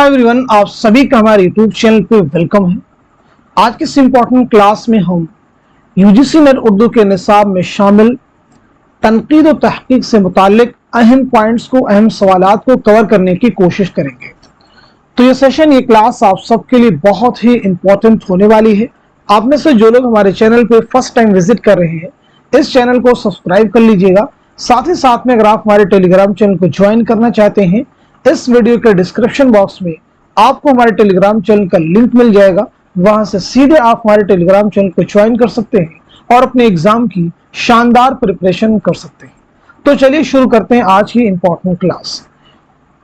Hi everyone, आप सभी का हमारे यूट्यूब चैनल पे वेलकम है। आज की इस इम्पोर्टेंट क्लास में हम यूजीसी नेट उर्दू के निसाब में शामिल तनकीद और तहकीक से मुतालिक अहम पॉइंट्स को, अहम सवालात को कवर करने की कोशिश करेंगे। तो ये सेशन, ये क्लास आप सबके लिए बहुत ही इम्पोर्टेंट होने वाली है। आप में से जो लोग हमारे चैनल पे फर्स्ट टाइम विजिट कर रहे हैं, इस चैनल को सब्सक्राइब कर लीजिएगा। साथ ही साथ में अगर आप हमारे टेलीग्राम चैनल को ज्वाइन करना चाहते हैं, इस वीडियो के डिस्क्रिप्शन बॉक्स में आपको हमारे टेलीग्राम चैनल का लिंक मिल जाएगा। वहां से सीधे आप हमारे टेलीग्राम चैनल को ज्वाइन कर सकते हैं और अपने एग्जाम की शानदार प्रिपरेशन कर सकते हैं। तो चलिए शुरू करते हैं आज की इंपॉर्टेंट क्लास।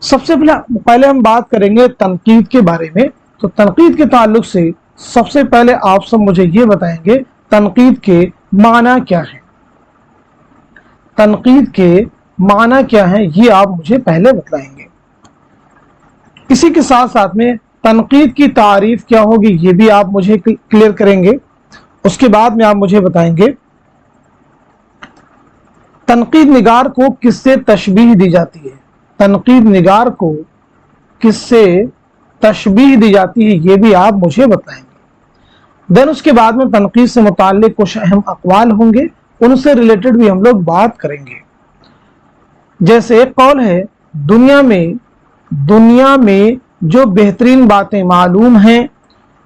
सबसे पहले हम बात करेंगे तनकीद के बारे में। तो तनकीद के ताल्लुक से सबसे पहले आप सब मुझे ये बताएंगे तनकीद के माना क्या है। तनकीद के माना क्या है ये आप मुझे पहले बताएंगे। इसी के साथ साथ में तनकीद की तारीफ क्या होगी ये भी आप मुझे क्लियर करेंगे। उसके बाद में आप मुझे बताएंगे तनकीद निगार को किससे तशबीह दी जाती है। तनकीद निगार को किससे तशबीह दी जाती है ये भी आप मुझे बताएंगे। देन उसके बाद में तनकीद से मुताल्लिक कुछ अहम अक़वाल होंगे, उनसे रिलेटेड भी हम लोग बात करेंगे। जैसे एक कौल है, दुनिया में जो बेहतरीन बातें मालूम हैं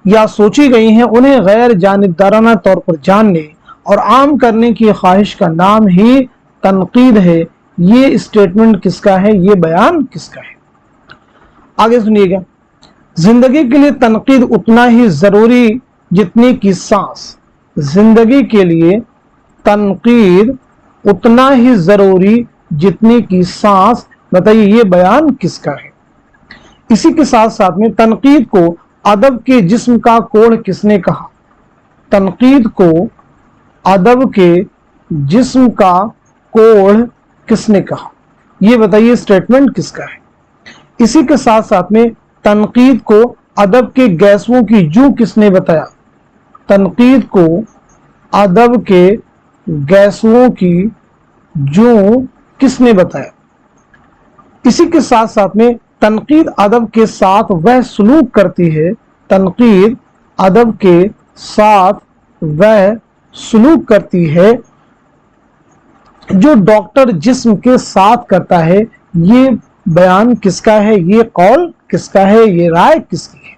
या सोची गई हैं उन्हें गैर जानिबदाराना तौर पर जानने और आम करने की ख्वाहिश का नाम ही तनकीद है। ये स्टेटमेंट किसका है, ये बयान किसका है? आगे सुनिएगा। जिंदगी के लिए तनकीद उतना ही जरूरी जितनी की सांस। जिंदगी के लिए तनकीद उतना ही जरूरी जितनी की सांस। बताइए ये बयान किसका है? इसी के साथ साथ में तनकीद को अदब के जिस्म का कोढ़ किसने कहा। तनकीद को अदब के जिस्म का कोढ़ किसने कहा, ये बताइए स्टेटमेंट किसका है? इसी के साथ साथ में तनकीद को अदब के गैसों की जू किसने बताया। तनकीद को अदब के गैसों की जू किसने बताया। इसी के साथ साथ में तनकीद अदब के साथ वह सलूक करती है। तनकीद अदब के साथ वह सलूक करती है जो डॉक्टर जिस्म के साथ करता है। ये बयान किसका है, ये कौल किसका है, ये राय किसकी है?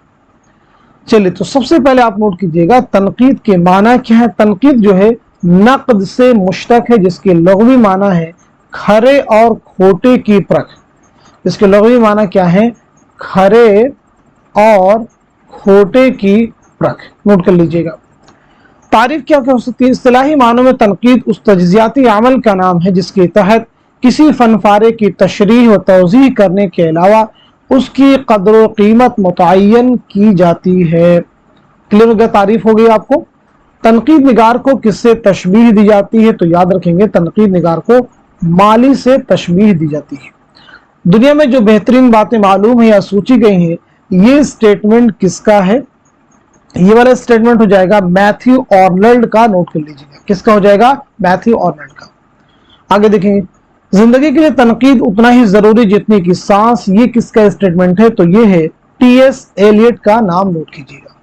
चलिए तो सबसे पहले आप नोट कीजिएगा तनकीद के माना क्या है। तनकीद जो है नक़द से मुश्तक है, जिसके लग़वी माना है खरे और खोटे की परख। इसके लग़वी माना क्या है? खरे और खोटे की परख। नोट कर लीजिएगा। तारीफ क्या हो सकती है? इस्तिलाही मानों में तनकीद उस तज्ज़ियाती अमल का नाम है जिसके तहत किसी फनफारे की तशरीह व तौज़ीह करने के अलावा उसकी कदर व कीमत मुतय्यन की जाती है। क्लियर हो गया? तारीफ हो गई आपको। तनकीद निगार को किससे तशबीह दी जाती है? तो याद रखेंगे तनकीद निगार को माली से तशबीह दी जाती है। दुनिया में जो बेहतरीन बातें मालूम है या सोची गई हैं, ये स्टेटमेंट किसका है? ये वाला स्टेटमेंट हो जाएगा मैथ्यू आर्नल्ड का। नोट कर लीजिएगा, किसका हो जाएगा? मैथ्यू आर्नल्ड का। आगे देखेंगे, जिंदगी के लिए तनकीद उतना ही जरूरी जितनी की सांस। ये किसका स्टेटमेंट है? तो ये है टी.एस. एलियट का। नाम नोट कीजिएगा।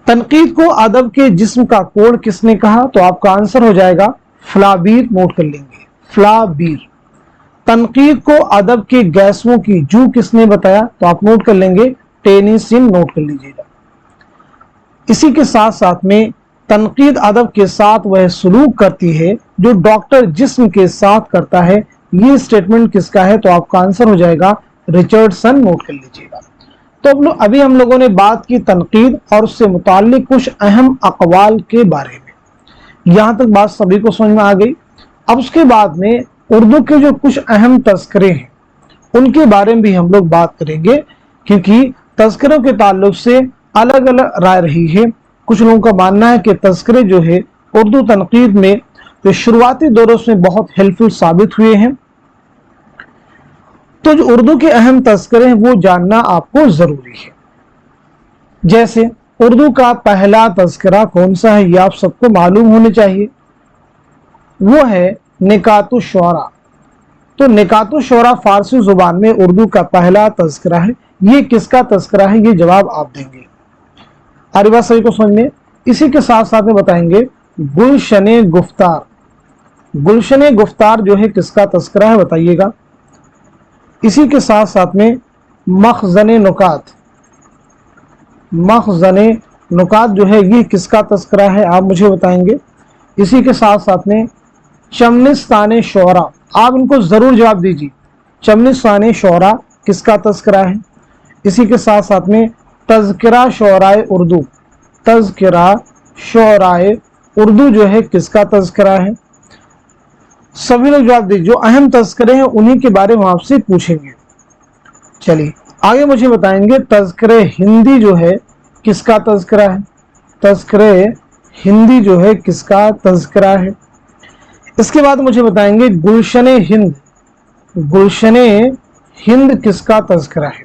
तनकीद को अदब के जिस्म का कोढ़ किसने कहा? तो आपका आंसर हो जाएगा फ्लाबीर। नोट कर लेंगे, फ्लाबीर। तनकीद को अदब के गैसों की जू किसने बताया? तो आप नोट कर लेंगे टेनिसन। नोट कर लीजिएगा। इसी के साथ साथ में तनकीद अदब के साथ वह सलूक करती है जो डॉक्टर जिस्म के साथ करता है। ये स्टेटमेंट किसका है? तो आपका आंसर हो जाएगा रिचर्डसन। नोट कर लीजिएगा। तो अभी हम लोगों ने बात की तनकीद और उससे मुताल्लिक कुछ अहम अक़वाल के बारे में। यहां तक बात सभी को समझ में आ गई। अब उसके बाद में उर्दू के जो कुछ अहम तज़किरे हैं उनके बारे में भी हम लोग बात करेंगे, क्योंकि तज़किरों के ताल्लुक से अलग अलग राय रही है। कुछ लोगों का मानना है कि तज़किरे जो है उर्दू तनकीद में जो शुरुआती दौरों में बहुत हेल्पफुल साबित हुए हैं। तो जो उर्दू के अहम तज़किरे हैं वो जानना आपको जरूरी है। जैसे उर्दू का पहला तज़किरा कौन सा है, ये आप सबको मालूम होने चाहिए। वो है निकातुश शुअरा। तो निकातुश शुअरा फारसी जुबान में उर्दू का पहला तज़किरा है। ये किसका तस्करा है, ये जवाब आप देंगे। आ रही बात सभी को समझ में। इसी के साथ साथ में बताएंगे गुलशने गुफ्तार। गुलशने गुफ्तार जो है किसका तस्करा है बताइएगा। इसी के साथ साथ में मखज़ने नुकात, मखज़ने नुकात जो है ये किसका तस्करा है आप मुझे बताएंगे। इसी के साथ साथ में चमनिस्तान शोरा, आप इनको जरूर जवाब दीजिए, चमनिस्तान शोरा किसका तस्करा है। इसी के साथ साथ में तज़किरा शोराए उर्दू, तज़किरा शोराए उर्दू जो है किसका तज़किरा है। सभी लोग जवाब दीजिए, जो अहम तज़किरे हैं उन्हीं के बारे में आपसे पूछेंगे। चलिए आगे मुझे बताएंगे तज़किरे हिंदी जो है किसका तज़किरा है, तज़किरे हिंदी जो है किसका तज़किरा है। इसके बाद मुझे बताएंगे गुलशने हिंद, गुलशने हिंद किसका तज़किरा है।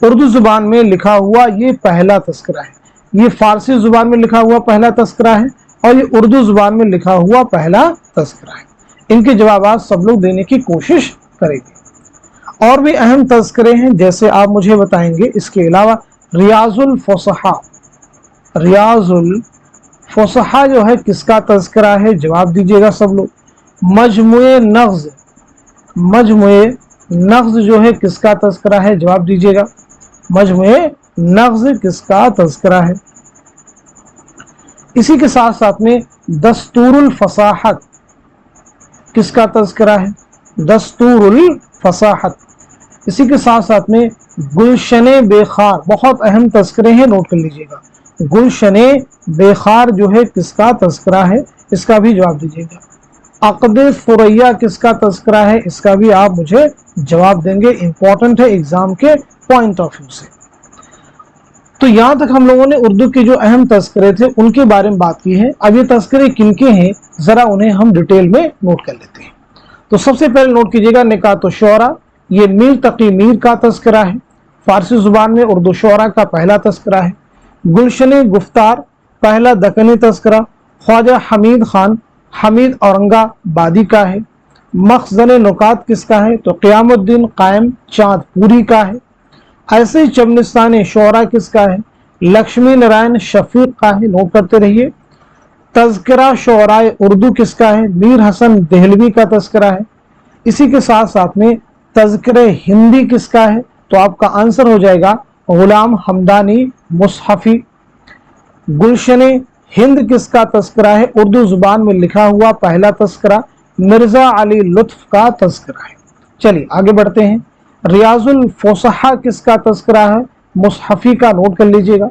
उर्दू जुबान में लिखा हुआ ये पहला तज़किरा है, ये फारसी जुबान में लिखा हुआ पहला तज़किरा है और ये उर्दू जुबान में लिखा हुआ पहला तज़किरा है। इनके जवाब सब लोग देने की कोशिश करेंगे। और भी अहम तज़किरे हैं जैसे आप मुझे बताएंगे इसके अलावा रियाजुल फुसहा, रियाजुल फुसहा जो है किसका तज़किरा है, जवाब दीजिएगा सब लोग। मजमुए नग़्ज़, मजमुए नग़्ज़ जो है किसका तज़किरा है, जवाब दीजिएगा। मजमुए नग़्ज़ किसका तज़किरा है। इसी के साथ साथ में दस्तूरुल फसाहत किसका तज़किरा है, दस्तूरुल फसाहत। इसी के साथ साथ में गुलशने बेखार, बहुत अहम तज़किरे हैं, नोट कर लीजिएगा। गुलशने बेखार जो है किसका तज़किरा है, इसका भी जवाब दीजिएगा। अक़द सुरैया किसका तज़किरा है, इसका भी आप मुझे जवाब देंगे, इंपॉर्टेंट है एग्जाम के पॉइंट ऑफ व्यू से। तो यहां तक हम लोगों ने उर्दू के जो अहम तज़किरे थे उनके बारे में बात की है। अब ये तज़किरे किनके हैं जरा उन्हें हम डिटेल में नोट कर लेते हैं। तो सबसे पहले नोट कीजिएगा निकात शुअरा, ये मीर तकी मीर का तज़किरा है, फारसी जुबान में उर्दू शुअरा का पहला तज़किरा है। गुलशने गुफ्तार पहला दक्कनी तज़किरा ख्वाजा हमीद खान हमीद औरंगाबादी का है। मखज़ने नुकात किसका है, तो क़यामुद्दीन कायम चाँदपुरी का है। ऐसे ही चमनिस्तान शोरा किसका है, लक्ष्मी नारायण शफीक का है, नोट करते रहिए। तज़किरा शोराए उर्दू किसका है, मीर हसन देहलवी का तज़किरा है। इसी के साथ साथ में तज़किरे हिंदी किसका है, तो आपका आंसर हो जाएगा गुलाम हमदानी मुसहफ़ी। गुलशने हिंद किसका तज़किरा है, उर्दू जुबान में लिखा हुआ पहला तज़किरा मिर्ज़ा अली लुत्फ़ का तज़किरा है। चलिए आगे बढ़ते हैं। रियाजुल फुसहा किसका तज़किरा है, मुसहफ़ी का, नोट कर लीजिएगा।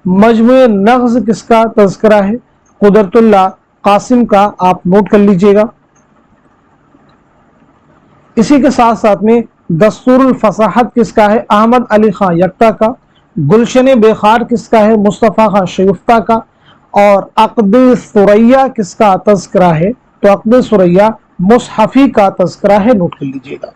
मजमुए नग़्ज़ किसका तज़किरा है, कुदरतुल्लाह कासिम का, आप नोट कर लीजिएगा। इसी के साथ साथ में दस्तूरुल फसाहत किसका है, अहमद अली खां यक्ता का। गुलशने बेखार किसका है, मुस्तफ़ा खां शयूफ्ता का। और अक़द सुरैया किसका तज़किरा है, तो अक़द सुरैया मुसहफ़ी का तज़किरा है, नोट कर लीजिएगा।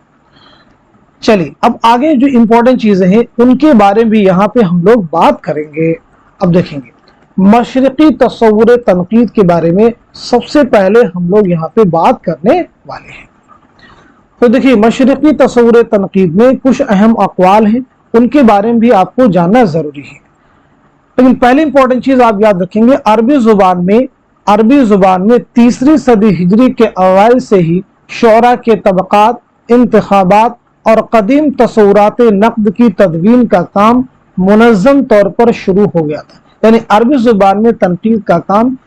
चलिए अब आगे जो इंपॉर्टेंट चीजें हैं उनके बारे में भी यहाँ पे हम लोग बात करेंगे। अब देखेंगे मशरिकी तस्वुर तनकीद के बारे में सबसे पहले हम लोग यहाँ पे बात करने वाले हैं। तो देखिए मशरिकी तस्वुर तनकीद में कुछ अहम अक़वाल हैं, उनके बारे में भी आपको जानना जरूरी है। लेकिन पहली इंपॉर्टेंट चीज आप याद रखेंगे, अरबी जुबान में 3री सदी हिजरी के अवाइल से ही शोरा के तबक़ात, इंतखाबात और कदीम तस्वुरात नक़द की तदवीन का काम मुनज़्ज़म तौर पर शुरू हो गया था। यानी अरबी जुबान में तनकीद का काम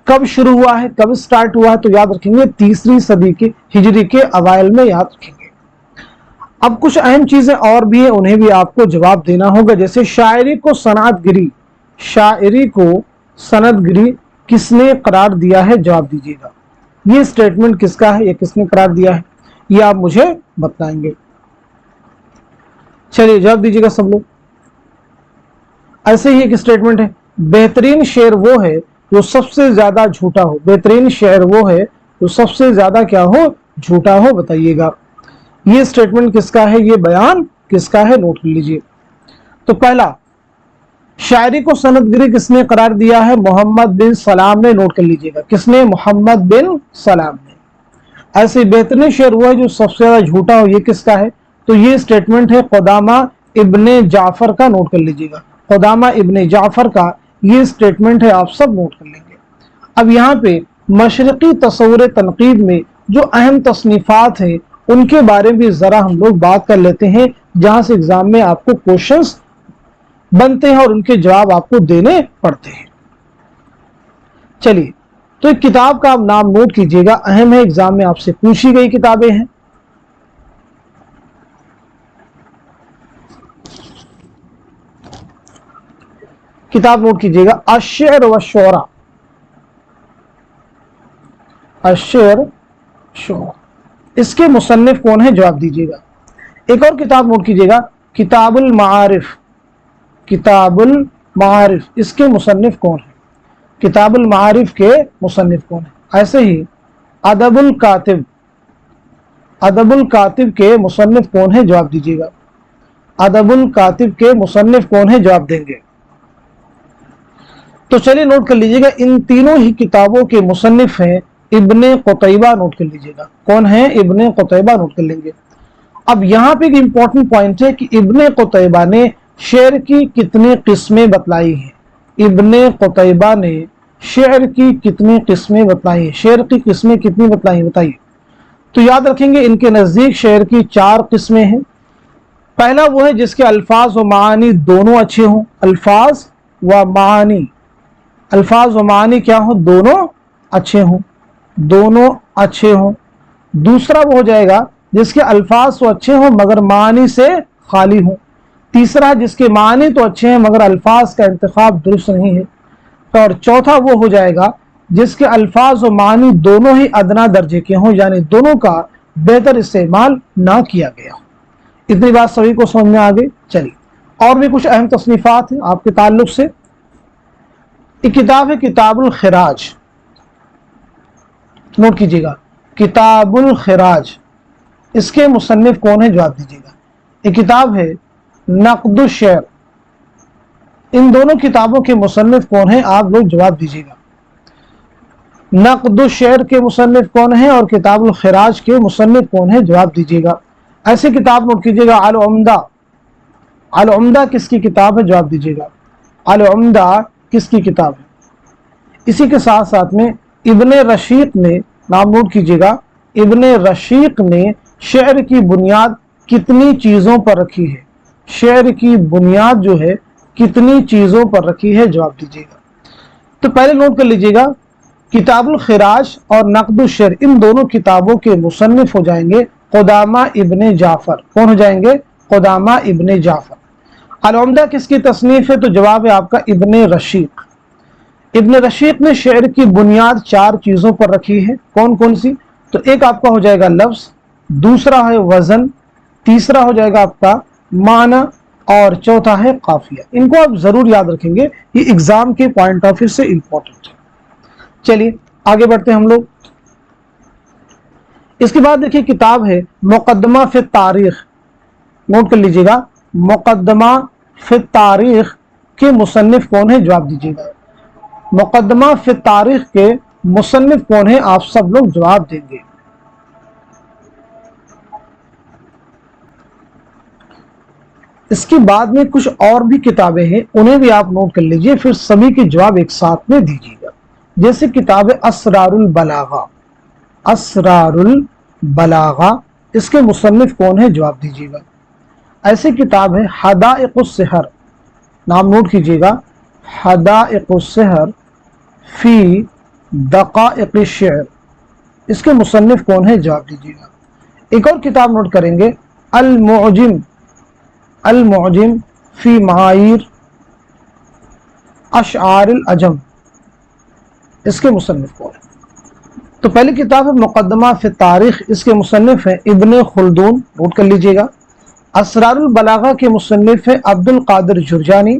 कब शुरू हुआ है, कब स्टार्ट हुआ है, तो याद रखेंगे 3री सदी के हिजरी के अवाइल में, याद रखेंगे। अब कुछ अहम चीजें और भी है, उन्हें भी आपको जवाब देना होगा। जैसे शायरी को सनअतगिरी, शायरी को सनअतगिरी किसने करार दिया है, जवाब दीजिएगा। ये स्टेटमेंट किसका है, ये किसने करार दिया है, ये आप मुझे बताएंगे। चलिए जवाब दीजिएगा सब लोग। ऐसे ही एक स्टेटमेंट है, बेहतरीन शेर वो है जो सबसे ज्यादा झूठा हो। बेहतरीन शेर वो है जो सबसे ज्यादा क्या हो, झूठा हो, बताइएगा। ये स्टेटमेंट किसका है, ये बयान किसका है, नोट कर लीजिए। तो पहला, शायरी को सनअतगिरी किसने करार दिया है, मोहम्मद बिन सलाम ने, नोट कर लीजिएगा। किसने, मोहम्मद बिन सलाम ने। ऐसे बेहतरीन शेर वो है जो सबसे ज्यादा झूठा हो, ये किसका है, तो ये स्टेटमेंट है क़ुदामा इब्ने जाफर का नोट कर लीजिएगा, कुदामा इब्ने जाफर का ये स्टेटमेंट है, आप सब नोट कर लेंगे। अब यहाँ पे मशरकी तस्वुर तनकीद में जो अहम तसनीफात हैं उनके बारे में ज़रा हम लोग बात कर लेते हैं, जहाँ से एग्जाम में आपको क्वेश्चंस बनते हैं और उनके जवाब आपको देने पड़ते हैं। चलिए, तो एक किताब का आप नाम नोट कीजिएगा, अहम है, एग्जाम में आपसे पूछी गई किताबें हैं। किताब नोट कीजिएगा, अश्शअर व शुअरा, अश्शअर शुअरा, इसके मुसन्निफ कौन है, जवाब दीजिएगा। एक और किताब नोट कीजिएगा, किताबुल मारिफ, किताबुल मारिफ, इसके मुसन्निफ कौन है, किताबुल मारिफ के मुसन्निफ कौन है। ऐसे ही अदबुल कातिब, अदबुल कातिब के मुसन्निफ कौन है, जवाब दीजिएगा। अदबुल कातिब के मुसन्निफ कौन है, जवाब देंगे। तो चलिए नोट कर लीजिएगा, इन तीनों ही किताबों के मुसन्निफ हैं इब्ने कुतैबा, नोट कर लीजिएगा, कौन है, इब्ने कुतैबा, नोट कर लेंगे। अब यहाँ पे एक इंपॉर्टेंट पॉइंट है कि इब्ने कुतैबा ने शेर की कितनी किस्में बतलाई हैं, इब्ने कुतैबा ने शेर की कितनी किस्में बतलाई हैं, शेर की किस्में कितनी बतलाई हैं, बताइए। तो याद रखेंगे इनके नज़दीक शेर की 4 किस्में हैं। पहला वो है जिसके अल्फाज व मानी दोनों अच्छे हों, अल्फाज व मानी, अल्फाज व मानी क्या हो, दोनों अच्छे हों, दोनों अच्छे हों। दूसरा वो हो जाएगा जिसके अल्फाज तो अच्छे हों मगर मानी से खाली हों। तीसरा जिसके मानी तो अच्छे हैं मगर अल्फाज का इंतखाब दुरुस्त नहीं है। और चौथा वो हो जाएगा जिसके अल्फाज व मानी दोनों ही अदना दर्जे के हों, यानी दोनों का बेहतर इस्तेमाल ना किया गया हो। इतनी बात सभी को समझ में आ गई। चलिए और भी कुछ अहम तसनीफात हैं आपके ताल्लुक से। एक किताब है किताबुल खिराज, नोट कीजिएगा, किताबुल खिराज, इसके मुसन्निफ कौन है, जवाब दीजिएगा। एक किताब है नक़्दुश शेर, इन दोनों किताबों के मुसन्निफ कौन है, आप लोग जवाब दीजिएगा। नक़्दुश शेर के मुसन्निफ कौन है और किताबुल खिराज के मुसन्निफ कौन है, जवाब दीजिएगा। ऐसे किताब नोट कीजिएगा, अल उम्दा, अल उम्दा किसकी किताब है, जवाब दीजिएगा। अल उम्दा किसकी किताब है। इसी के साथ साथ में इब्ने रशीक ने, नाम नोट कीजिएगा, इब्ने रशीक ने शेर की बुनियाद कितनी चीज़ों पर रखी है, शेर की बुनियाद जो है कितनी चीज़ों पर रखी है, जवाब दीजिएगा। तो पहले नोट कर लीजिएगा, किताबुल खिराज और नक़्दुश शेर, इन दोनों किताबों के मुसन्निफ हो जाएंगे कुदामा इब्ने जाफर, कौन हो जाएंगे, कुदामा इब्ने जाफर। अल उम्दा किसकी तसनीफ है, तो जवाब है आपका इब्ने रशीक। इब्ने रशीक ने शेर की बुनियाद 4 चीज़ों पर रखी है, कौन कौन सी, तो एक आपका हो जाएगा लफ्ज़, दूसरा है वज़न, तीसरा हो जाएगा आपका माना और चौथा है काफिया। इनको आप ज़रूर याद रखेंगे, ये एग्ज़ाम के पॉइंट ऑफ व्यू से इंपॉर्टेंट है। चलिए आगे बढ़ते हैं हम लोग। इसके बाद देखिए किताब है मुक़द्दमा फ़ी तारीख़, नोट कर लीजिएगा, मुक़द्दमा फ़ी तारीख़ के मुसन्निफ कौन है, जवाब दीजिएगा। मुक़द्दमा फ़ी तारीख़ के मुसन्निफ कौन है, आप सब लोग जवाब देंगे। इसके बाद में कुछ और भी किताबें हैं, उन्हें भी आप नोट कर लीजिए, फिर सभी के जवाब एक साथ में दीजिएगा। जैसे किताब है असरारुल बलागा, असरारुल बलागा, इसके मुसन्निफ कौन है, जवाब दीजिएगा। ऐसी किताब है हदाइक़ुस सिहर, नाम नोट कीजिएगा, हदाइक़ुस सिहर फी दक़ाइक़िश शेर, इसके मुसन्निफ कौन है, जवाब दीजिएगा। एक और किताब नोट करेंगे अल मुअजिम, अल मुअजिम फी महाईर अशआरिल अजम, इसके मुसन्निफ कौन है। तो पहली किताब है मुक़द्दमा फ़ी तारीख़, इसके मुसन्निफ हैं इब्ने खुल्दून, नोट कर लीजिएगा। असरारुल बलागा के मुसन्निफ हैं अब्दुल कादिर जुरजानी।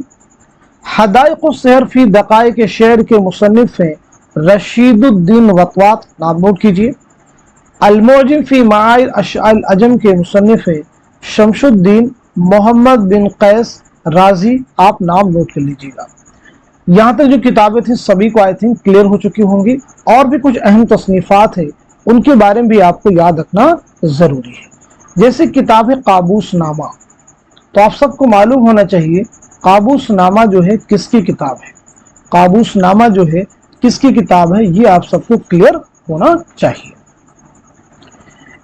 हदाइक़ुस सिहर फी दक़ाइक़ शेर के मुसन्निफ हैं रशीदुद्दीन वतवात, नाम नोट कीजिए। अल मुअजिम फी महाईर अशआरिल अजम के मुसन्निफ हैं शमशुद्दीन मोहम्मद बिन कैस राजी, आप नाम नोट कर लीजिएगा। यहाँ तक जो किताबें थी सभी को आई थिंक क्लियर हो चुकी होंगी। और भी कुछ अहम तसनीफात है, उनके बारे में भी आपको याद रखना ज़रूरी है। जैसे किताब है काबूस नामा, तो आप सबको मालूम होना चाहिए काबूस नामा जो है किसकी किताब है, काबूस नामा जो है किसकी किताब है, ये आप सबको क्लियर होना चाहिए।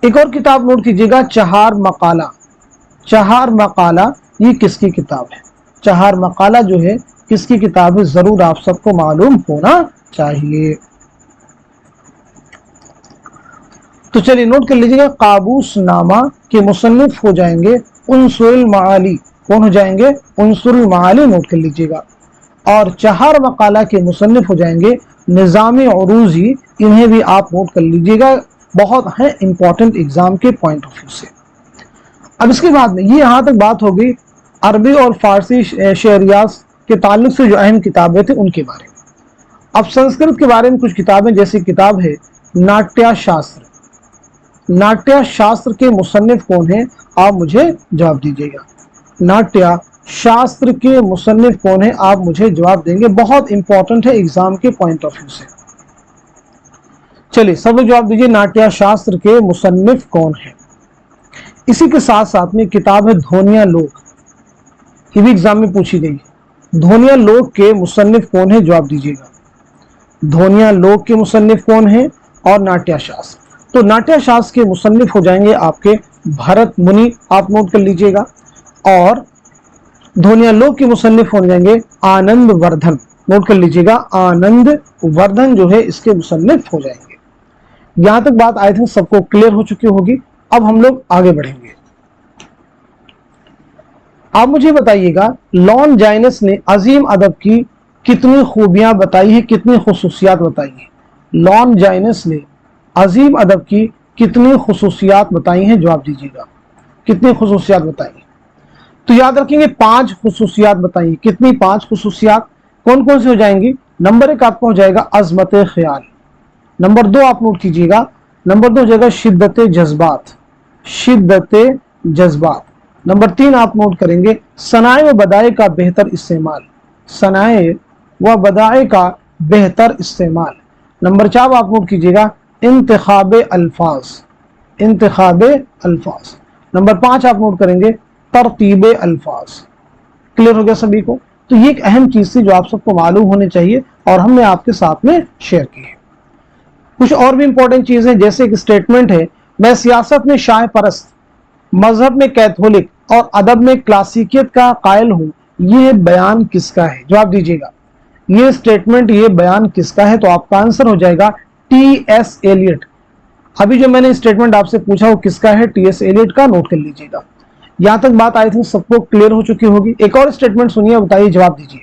एक और किताब नोट कीजिएगा, चहार मकाला। चहार मकाला ये किसकी किताब है, चहार मकाला जो है किसकी किताब है, जरूर आप सबको मालूम होना चाहिए। तो चलिए नोट कर लीजिएगा, काबूस नामा के मुसन्निफ हो जाएंगे उनसुरुल माली। कौन हो जाएंगे, उनसुरुल माली, नोट कर लीजिएगा। और चहार मकाला के मुसन्निफ हो जाएंगे निज़ामी उरूजी, इन्हें भी आप नोट कर लीजिएगा, बहुत है इंपॉर्टेंट एग्जाम के पॉइंट ऑफ व्यू से। अब इसके बाद में ये यहाँ तक बात हो गई अरबी और फारसी शेरियात के ताल्लुक से जो अहम किताबें थी उनके बारे में। अब संस्कृत के बारे में कुछ किताबें, जैसी किताब है नाट्य शास्त्र। नाट्य शास्त्र के मुसन्निफ कौन है, आप मुझे जवाब दीजिएगा। नाट्य शास्त्र के मुसन्निफ कौन है, आप मुझे जवाब देंगे, बहुत इंपॉर्टेंट है एग्जाम के पॉइंट ऑफ व्यू से। चलिए सब लोग जवाब दीजिए, नाट्य शास्त्र के मुसन्निफ कौन है। इसी के साथ साथ में किताब है ध्वनिया लोक, ये भी एग्जाम में पूछी गई है। ध्वनिया लोक के मुसन्निफ कौन है, जवाब दीजिएगा। ध्वनिया लोक के मुसन्निफ कौन है, और नाट्य शास्त्र। तो नाट्य शास्त्र के मुसन्निफ हो जाएंगे आपके भरत मुनि, आप नोट कर लीजिएगा। और ध्वनिया लोक के मुसन्निफ हो जाएंगे आनंद वर्धन, नोट कर लीजिएगा, आनंद वर्धन जो है इसके मुसन्निफ हो जाएंगे। यहां तक बात आई थिंक सबको क्लियर हो चुकी होगी। अब हम लोग आगे बढ़ेंगे। आप मुझे बताइएगा लॉन्जाइनस ने अजीम अदब की कितनी खूबियां बताई है, कितनी खुसूसियात बताई है। लॉन्जाइनस ने अजीम अदब की कितनी खुसूसियात बताई हैं, जवाब दीजिएगा, कितनी खुसूसियात बताई है। तो याद रखेंगे 5 खुसूसियात बताइए। कितनी? 5 खुसूसियात। कौन कौन सी हो जाएंगी? नंबर 1 आपका हो जाएगा अजमत ख्याल। नंबर 2 आप नोट कीजिएगा, नंबर 2 हो जाएगा शिद्दत जज्बात, शिद्दत जज्बात। नंबर 3 आप नोट करेंगे सनाए व बदाए का बेहतर इस्तेमाल, सनाए व बदाए का बेहतर इस्तेमाल। नंबर 4 आप नोट कीजिएगा इंतखाबे अल्फाज, इंतखाबे अल्फाज। नंबर 5 आप नोट करेंगे तरतीबे अल्फाज। क्लियर हो गया सभी को? तो ये एक अहम चीज थी जो आप सबको मालूम होनी चाहिए और हमने आपके साथ में शेयर की है। कुछ और भी इंपॉर्टेंट चीजें, जैसे एक स्टेटमेंट है, मैं सियासत में शाह परस्त, मजहब में कैथोलिक और अदब में क्लासिकियत का कायल हूं, ये बयान किसका है? जवाब दीजिएगा, ये स्टेटमेंट, ये बयान किसका है? तो आपका आंसर हो जाएगा टी.एस. एलियट। अभी जो मैंने स्टेटमेंट आपसे पूछा वो किसका है? टी.एस. एलियट का, नोट कर लीजिएगा। यहां तक बात आई थिंक सबको क्लियर हो चुकी होगी। एक और स्टेटमेंट सुनिए, बताइए, जवाब दीजिए।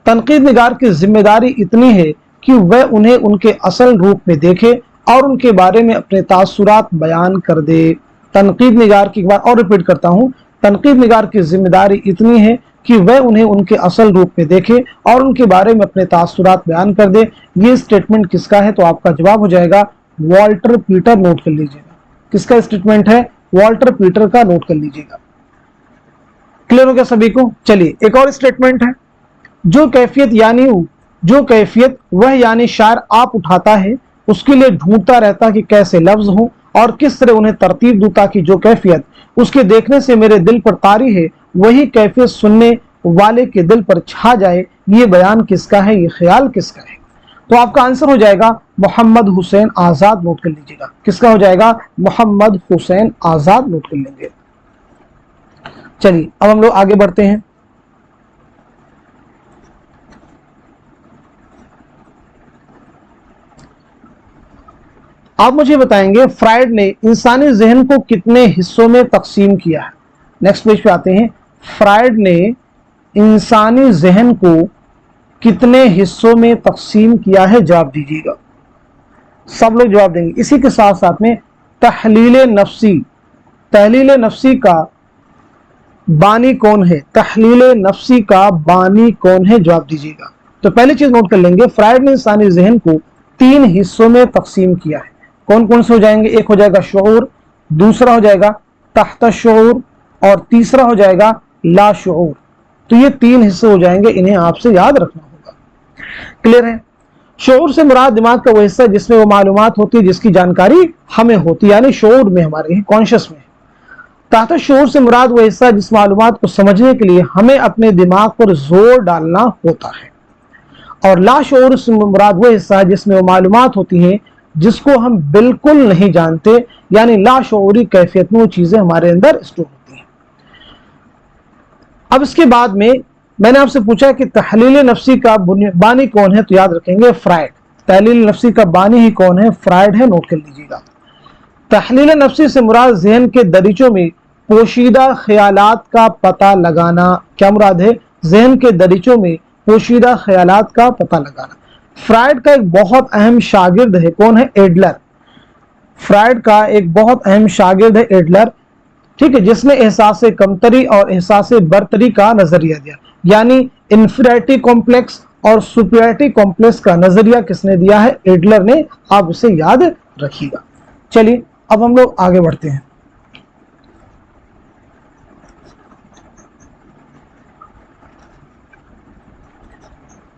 तनकीद निगार की जिम्मेदारी इतनी है कि वह उन्हें उनके असल रूप में देखे और उनके बारे में अपने तासुरात बयान कर दे। तनकीद निगार की, एक बार और रिपीट करता हूं, तनकीद निगार की जिम्मेदारी इतनी है कि वह उन्हें उनके असल रूप में देखे और उनके बारे में अपने तासुरात बयान कर दे। ये स्टेटमेंट किसका है? तो आपका जवाब हो जाएगा वॉल्टर पीटर, नोट कर लीजिएगा। किसका स्टेटमेंट है? वॉल्टर पीटर का, नोट कर लीजिएगा। क्लियर हो गया सभी को? चलिए एक और स्टेटमेंट है, जो कैफियत वह यानी शायर आप उठाता है, उसके लिए ढूंढता रहता कि कैसे लफ्ज हो और किस तरह उन्हें तरतीब दूं ताकि जो कैफियत उसके देखने से मेरे दिल पर तारी है वही कैफियत सुनने वाले के दिल पर छा जाए। ये बयान किसका है? ये ख्याल किसका है? तो आपका आंसर हो जाएगा मोहम्मद हुसैन आजाद, नोट कर लीजिएगा। किसका हो जाएगा? मोहम्मद हुसैन आजाद, नोट कर लेंगे। चलिए अब हम लोग आगे बढ़ते हैं। आप मुझे बताएंगे फ्राइड ने इंसानी जहन को कितने हिस्सों में तकसीम किया है? नेक्स्ट पेज पे आते हैं। फ्राइड ने इंसानी जहन को कितने हिस्सों में तकसीम किया है? जवाब दीजिएगा, सब लोग जवाब देंगे। इसी के साथ साथ में तहलील नफ्सी, तहलील नफ्सी का बानी कौन है? तहलील नफ्सी का बानी कौन है? जवाब दीजिएगा। तो पहली चीज नोट कर लेंगे, फ्राइड ने इंसानी जहन को 3 हिस्सों में तकसीम किया है। कौन कौन से हो जाएंगे? एक हो जाएगा शऊर, दूसरा हो जाएगा तहत शऊर और तीसरा हो जाएगा ला शऊर। तो ये 3 हिस्से हो जाएंगे, इन्हें आपसे याद रखना होगा। क्लियर है? शऊर से मुराद दिमाग का वो हिस्सा जिसमें वो मालूमात होती है जिसकी जानकारी हमें होती है, यानी शऊर में, हमारे कॉन्शियस में। तहत शऊर से मुराद वो हिस्सा जिस मालूमात को समझने के लिए हमें अपने दिमाग पर जोर डालना होता है, और लाशऊर से मुराद वो हिस्सा है जिसमें वो मालूमात होती हैं जिसको हम बिल्कुल नहीं जानते, यानी लाशऊरी कैफियत में वो चीजें हमारे अंदर स्टोर होती हैं। अब इसके बाद में मैंने आपसे पूछा कि तहलील नफ्सी का बानी कौन है, तो याद रखेंगे फ्राइड। तहलील नफ्सी का बानी ही कौन है, फ्राइड है, नोट कर लीजिएगा। तहलील नफ्सी से मुराद जहन के दरीचों में पोशीदा ख्यालात का पता लगाना। क्या मुराद है, जहन के दरीचों में पोशीदा ख्यालात का पता लगाना। फ्राइड का एक बहुत अहम शागिर्द है, कौन है, एडलर। फ्राइड का एक बहुत अहम शागिर्द है एडलर, ठीक है, जिसने एहसास कमतरी और एहसास बरतरी का नजरिया दिया, यानी इंफीरियरिटी कॉम्प्लेक्स और सुपीरियरिटी कॉम्प्लेक्स का नजरिया किसने दिया है, एडलर ने। आप इसे याद रखिएगा। चलिए अब हम लोग आगे बढ़ते हैं।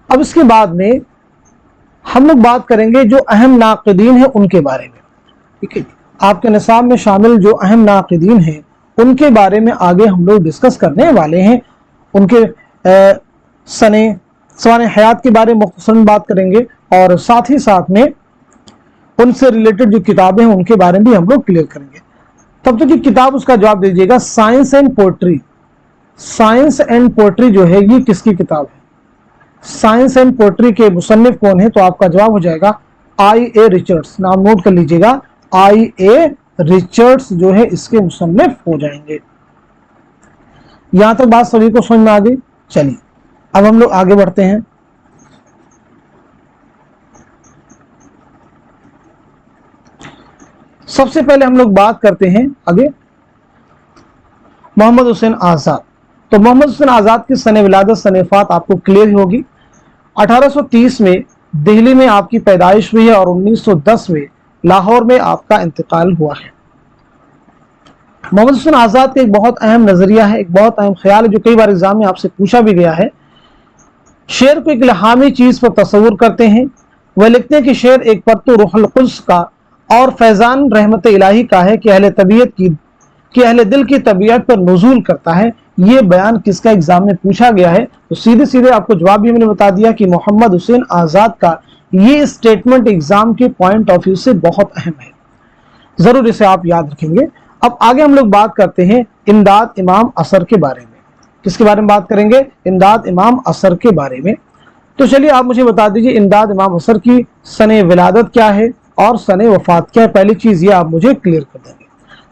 अब इसके बाद में हम लोग बात करेंगे जो अहम नाक़िदीन हैं उनके बारे में, ठीक है। आपके निसाब में शामिल जो अहम नाक़िदीन हैं उनके बारे में आगे हम लोग डिस्कस करने वाले हैं। उनके सवाने हयात के बारे में मुख्तसरन बात करेंगे, और साथ ही साथ में उनसे रिलेटेड जो किताबें हैं उनके बारे में भी हम लोग क्लियर करेंगे। तब तक की किताब उसका जवाब दीजिएगा, science and poetry. Science and poetry जो है ये किसकी किताब है, साइंस एंड पोएट्री के मुसन्निफ कौन है, तो आपका जवाब हो जाएगा I.A. रिचर्ड्स। नाम नोट कर लीजिएगा, I.A. रिचर्ड्स जो है इसके मुसन्निफ हो जाएंगे। यहां तक बात सभी को समझ में आ गई। चलिए अब हम लोग आगे बढ़ते हैं। सबसे पहले हम लोग बात करते हैं आगे मोहम्मद हुसैन आजाद। तो मोहम्मद हुसैन आजाद की सने विलादत सने वफात आपको क्लियर होगी। 1830 में दिल्ली में आपकी पैदाइश हुई है और 1910 में लाहौर में आपका इंतकाल हुआ है। मोहम्मद हुसैन आजाद का एक बहुत अहम नजरिया है, एक बहुत अहम ख्याल है जो कई बार एग्जाम में आपसे पूछा भी गया है। शेर को एक इल्हामी चीज पर तस्वुर करते हैं। वह लिखते हैं कि शेर एक परतु रूहुल कुद्स का और फैजान रहमत इलाही का है कि अहले दिल की तबीयत पर नुज़ूल करता है। ये बयान किसका एग्जाम में पूछा गया है, तो सीधे सीधे आपको जवाब भी मैंने बता दिया कि मोहम्मद हुसैन आजाद का ये स्टेटमेंट एग्जाम के पॉइंट ऑफ व्यू से बहुत अहम है, जरूर इसे आप याद रखेंगे। अब आगे हम लोग बात करते हैं इमदाद इमाम असर के बारे में। किसके बारे में बात करेंगे, इमदाद इमाम असर के बारे में। तो चलिए आप मुझे बता दीजिए इमदाद इमाम असर की सने विलादत क्या है और सने वफात क्या है। पहली चीज ये आप मुझे क्लियर कर देंगे।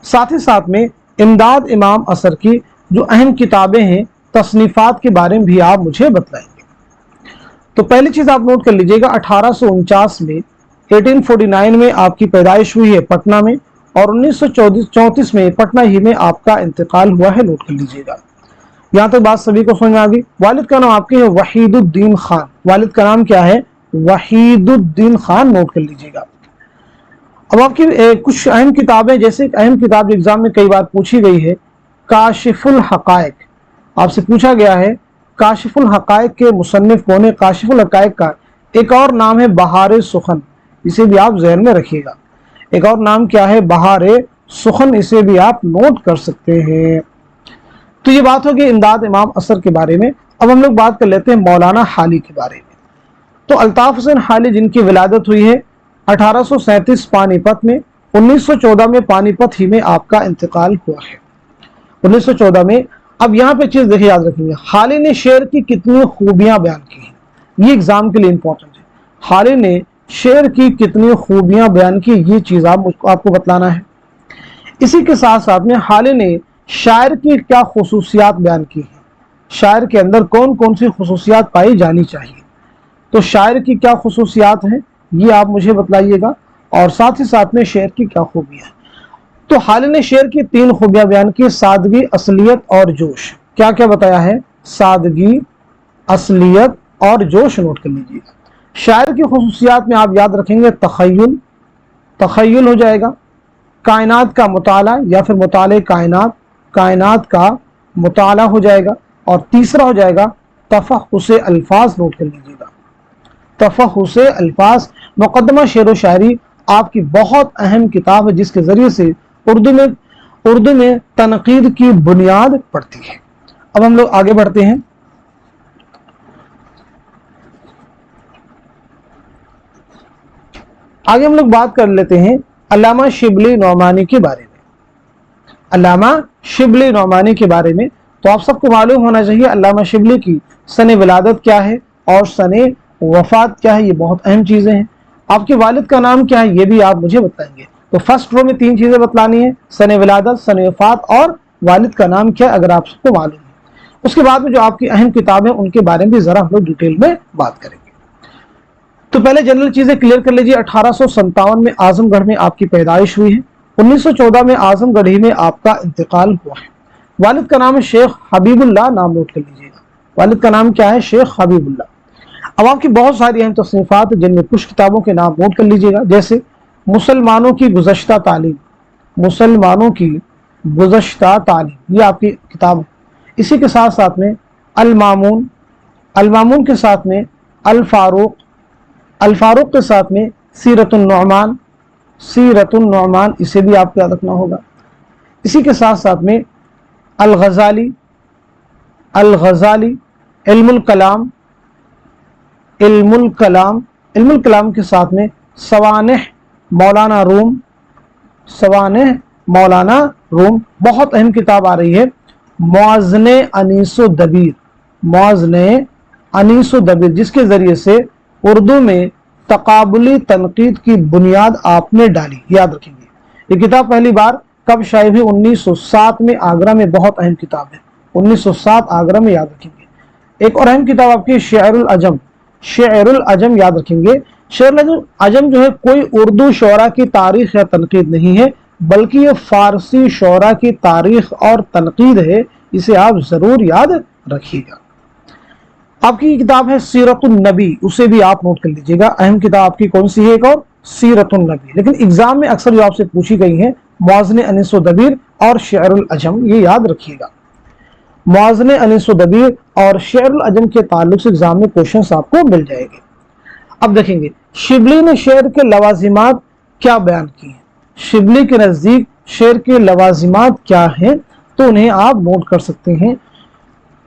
साथ ही साथ में इमदाद इमाम असर की जो अहम किताबें हैं तसनीफात के बारे में भी आप मुझे बतलाएंगे। तो पहली चीज आप नोट कर लीजिएगा, 1849 में 1849 में आपकी पैदाइश हुई है पटना में, और 1934 में पटना ही में आपका इंतकाल हुआ है, नोट कर लीजिएगा। यहाँ तक बात सभी को समझ में आ गई। वालिद का नाम आपके है वहीदुद्दीन खान। वालिद का नाम क्या है, वहीदुद्दीन खान, नोट कर लीजिएगा। अब आपकी कुछ अहम किताबें, जैसे अहम किताब एग्जाम में कई बार पूछी गई है, काशिफुल हकायक। आपसे पूछा गया है काशिफुल हकायक के मुसन्निफ कौन है। काशिफुल हकायक का एक और नाम है बहार सुखन, इसे भी आप ज़हन में रखिएगा। एक और नाम क्या है, बहार सुखन, इसे भी आप नोट कर सकते हैं। तो ये बात होगी इमदाद इमाम असर के बारे में। अब हम लोग बात कर लेते हैं मौलाना हाली के बारे में। तो अल्ताफ हुसैन हाली जिनकी विलादत हुई है 1837 पानीपत में, 1914 में पानीपत ही में आपका इंतकाल हुआ है, 1914 में। अब यहाँ पे चीज देखिए, याद रखेंगे, हाली ने शेर की कितनी खूबियां बयान की हैं, ये एग्जाम के लिए इंपॉर्टेंट है। हाली ने शेर की कितनी खूबियां बयान की, ये चीज आपको बतलाना है। इसी के साथ साथ में हाली ने शायर की क्या खुसूसियात बयान की है, शायर के अंदर कौन कौन सी खुसूसियात पाई जानी चाहिए। तो शायर की क्या खुसूसियात हैं ये आप मुझे बतलाइएगा, और साथ ही साथ में शेर की क्या खूबियां हैं। तो हाली ने शेर की 3 खूबियां बयान की, सादगी, असलियत और जोश। क्या क्या बताया है, सादगी, असलियत और जोश, नोट कर लीजिएगा। शायर की खुसूसियात में आप याद रखेंगे तखय्युल, तखय्युल हो जाएगा, कायनात का मुताला या फिर मुताले कायनात, कायनात का मुताला हो जाएगा, और तीसरा हो जाएगा तफहुसे अल्फाज, नोट कर लीजिएगा। तफहुसे अल्फाज मुकद्दमा शेर व शायरी आपकी बहुत अहम किताब है, जिसके जरिए से उर्दू में اردو میں تنقید کی بنیاد پڑتی ہے۔ اب ہم لوگ آگے بڑھتے ہیں۔ آگے ہم لوگ بات کر لیتے ہیں علامہ شبلی نعمانی کے بارے میں۔ علامہ شبلی نعمانی کے بارے میں تو آپ سب کو معلوم ہونا چاہیے علامہ شبلی کی سن ولادت کیا ہے اور سن وفات کیا ہے، یہ بہت اہم چیزیں ہیں۔ آپ کے والد کا نام کیا ہے یہ بھی آپ مجھے بتائیں گے۔ تو فرسٹ رو میں 3 چیزیں بتلانی ہیں، سن ولادت، سن وفات اور والد کا نام کیا، اگر آپ سب کو معلوم ہے۔ اس کے بعد میں جو آپ کی اہم کتابیں ان کے بارے میں بھی ذرا ہم لوگ ڈیٹیل میں بات کریں گے۔ تو پہلے جنرل چیزیں کلیئر کر لیجیے۔ 1857 میں اعظم گڑھ میں آپ کی پیدائش ہوئی ہے۔ 1914 میں اعظم گڑھی میں آپ کا انتقال ہوا ہے۔ والد کا نام ہے شیخ حبیب اللہ، نام نوٹ کر لیجیے گا۔ والد کا نام کیا ہے؟ شیخ حبیب اللہ۔ اب آپ کی بہت ساری اہم تصنیفات جن میں کچھ کتابوں کے نام نوٹ کر لیجیے گا، جیسے مسلمانوں کی گزشتہ تعلیم، مسلمانوں کی گزشتہ تعلیم یہ آپ کی کتاب ہے۔ اسی کے ساتھ ساتھ میں المامون، المامون کے ساتھ میں الفاروق، الفاروق کے ساتھ میں سیرت النعمان، سیرت النعمان اسے بھی آپ کو یاد رکھنا ہوگا۔ اسی کے ساتھ ساتھ میں الغزالی، الغزالی، علم الکلام، علم الکلام، علم الکلام کے ساتھ میں سوانح مولانا روم، سوانح مولانا روم۔ بہت اہم کتاب آ رہی ہے موازن انیس و دبیر، موازن انیس و دبیر، جس کے ذریعے سے اردو میں تقابلی تنقید کی بنیاد آپ نے ڈالی، یاد رکھیں گے۔ یہ کتاب پہلی بار کب شائع ہوئی؟ 1907 میں آگرہ میں، بہت اہم کتاب ہے، 1907 آگرہ میں، یاد رکھیں گے۔ ایک اور اہم کتاب آپ کی شعر العجم، شعر العجم یاد رکھیں گے۔ شعر العجم جو ہے کوئی اردو شعراء کی تاریخ یا تنقید نہیں ہے، بلکہ یہ فارسی شعراء کی تاریخ اور تنقید ہے، اسے آپ ضرور یاد رکھیے گا۔ آپ کی کتاب ہے سیرت النبی، اسے بھی آپ نوٹ کر لیجیے گا۔ اہم کتاب آپ کی کون سی ہے؟ ایک اور سیرت النبی۔ لیکن ایگزام میں اکثر جو آپ سے پوچھی گئی ہیں موازن انیس و دبیر اور شعر العجم، یہ یاد رکھیے گا۔ موازن انیس و دبیر اور شعر العجم کے تعلق سے ایگزام میں کوشچنس آپ کو مل جائے گے۔ اب دیکھیں گے شبلی نے شعر کے لوازمات کیا بیان کی ہیں۔ شبلی کے نزدیک شعر کے لوازمات کیا ہیں تو انہیں آپ نوٹ کر سکتے ہیں۔